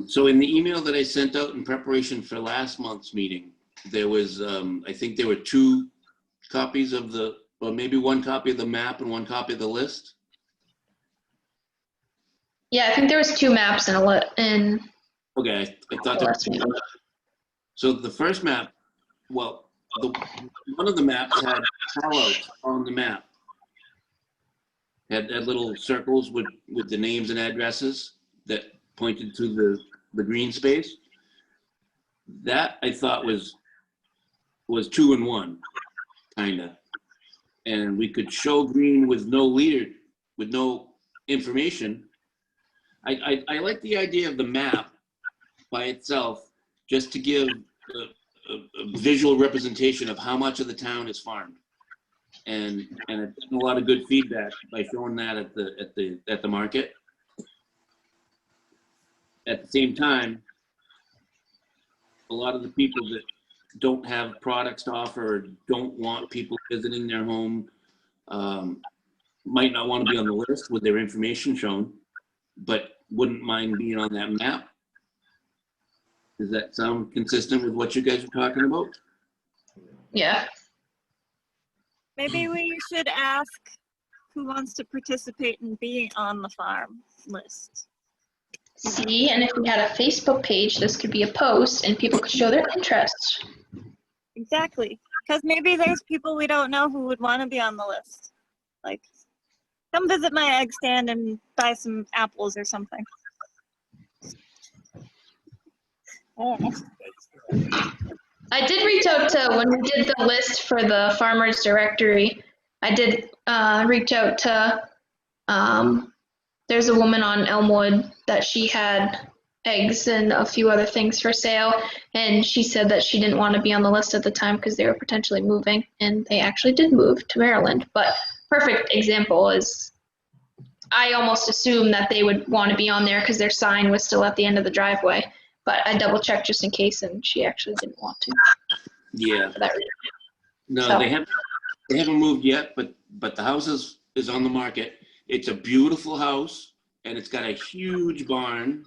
So in the email that I sent out in preparation for last month's meeting, there was, I think there were 2 copies of the, or maybe 1 copy of the map and 1 copy of the list. Yeah, I think there was 2 maps in Okay, I thought the there last meeting. So the first map, well, one of the maps had callouts on the map. Had little circles with the names and addresses that pointed to the green space. That I thought was 2 in 1, kinda. And we could show green with no leader, with no information. I like the idea of the map by itself, just to give a visual representation of how much of the town is farmed. And I've gotten a lot of good feedback by showing that at the market. At the same time, a lot of the people that don't have products to offer or don't want people visiting their home might not want to be on the list with their information shown, but wouldn't mind being on that map. Does that sound consistent with what you guys are talking about? Yeah. Maybe we should ask who wants to participate in being on the farm list. See, and if we had a Facebook page, this could be a post and people could show their interest. Exactly, because maybe there's people we don't know who would want to be on the list. Like, come visit my egg stand and buy some apples or something. I don't know. I did reach out to, when we did the list for the farmers directory, I did reach out to, there's a woman on Elmwood that she had eggs and a few other things for sale, and she said that she didn't want to be on the list at the time because they were potentially moving, and they actually did move to Maryland. But perfect example is, I almost assumed that they would want to be on there because their sign was still at the end of the driveway. But I double checked just in case, and she actually didn't want to. Yeah. For that reason. No, So. they haven't moved yet, but the house is on the market. It's a beautiful house, and it's got a huge barn.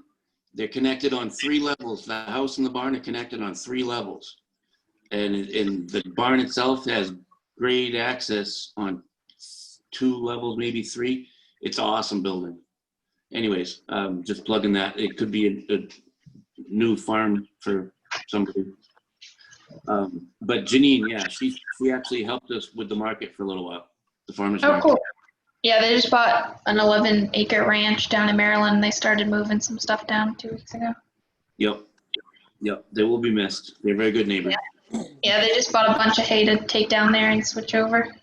They're connected on 3 levels. The house and the barn are connected on 3 levels, and the barn itself has grade access on 2 levels, maybe 3. It's an awesome building. Anyways, just plugging that. It could be a new farm for somebody. But Janine, yeah, she actually helped us with the market for a little while, the farmer's Oh, market. cool. Yeah, they just bought an 11-acre ranch down in Maryland. They started moving some stuff down 2 weeks ago. Yep, they will be missed. They're very good neighbors. Yeah, they just bought a bunch of hay to take down there and switch over.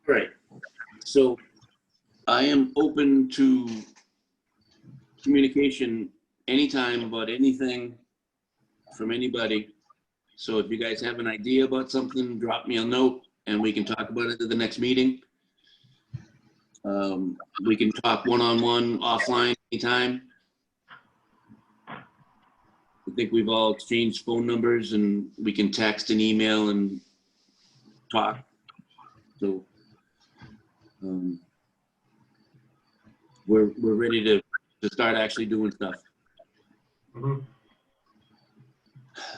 Right. So I am open to communication anytime about anything from anybody. So if you guys have an idea about something, drop me a note and we can talk about it at the next meeting. We can talk one-on-one, offline, anytime. I think we've all exchanged phone numbers and we can text and email and talk. So we're ready to start actually doing stuff. Mm-hmm.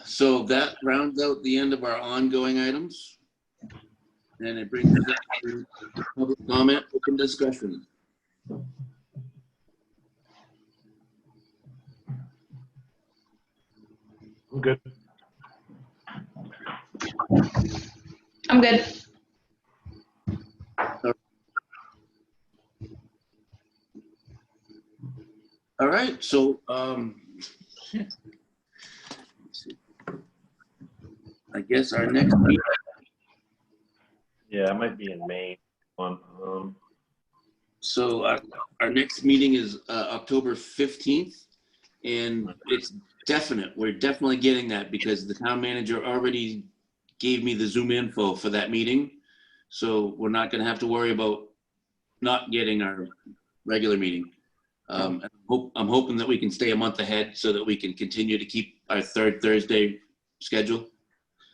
So that rounds out the end of our ongoing items. And it brings us up to public comment, open discussion. I'm good. I'm good. All right, so I guess our next meeting, Yeah, it might be in May. so our next meeting is October 15th, and it's definite. We're definitely getting that because the town manager already gave me the Zoom info for that meeting. So we're not going to have to worry about not getting our regular meeting. I'm hoping that we can stay a month ahead so that we can continue to keep our third Thursday schedule.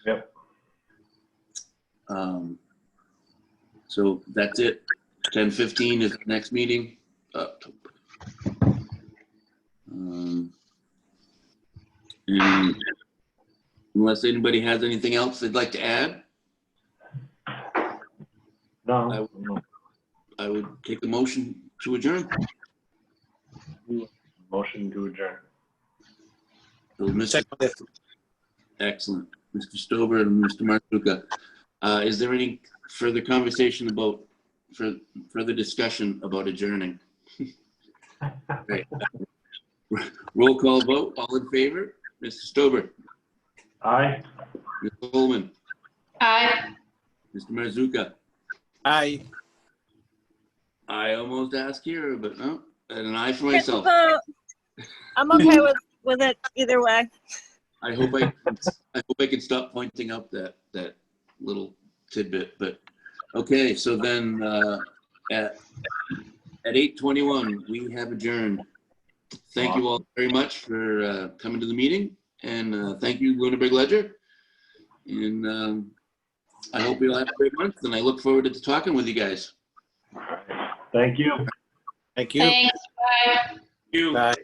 Yep. So that's it. 10:15 is the next meeting. And unless anybody has anything else they'd like to add, No. I would take a motion to adjourn. Motion to adjourn. So Mr. Second. Excellent. Mr. Stover and Mr. Marzuka. Is there any further conversation about, further discussion about adjourning? Right. Roll call vote. All in favor? Mr. Stover. Aye. Mr. Coleman. Aye. Mr. Marzuka. Aye. I almost asked here, but no. And an aye for myself. I'm okay with it either way. I hope I can stop pointing out that little tidbit. But okay, so then at 8:21 we have adjourned. Thank you all very much for coming to the meeting, and thank you, Luneburg Ledger. And I hope you'll have a great month, and I look forward to talking with you guys. Thank you. Thank you. Thanks. Bye. Bye.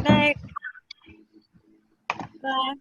Night. Bye.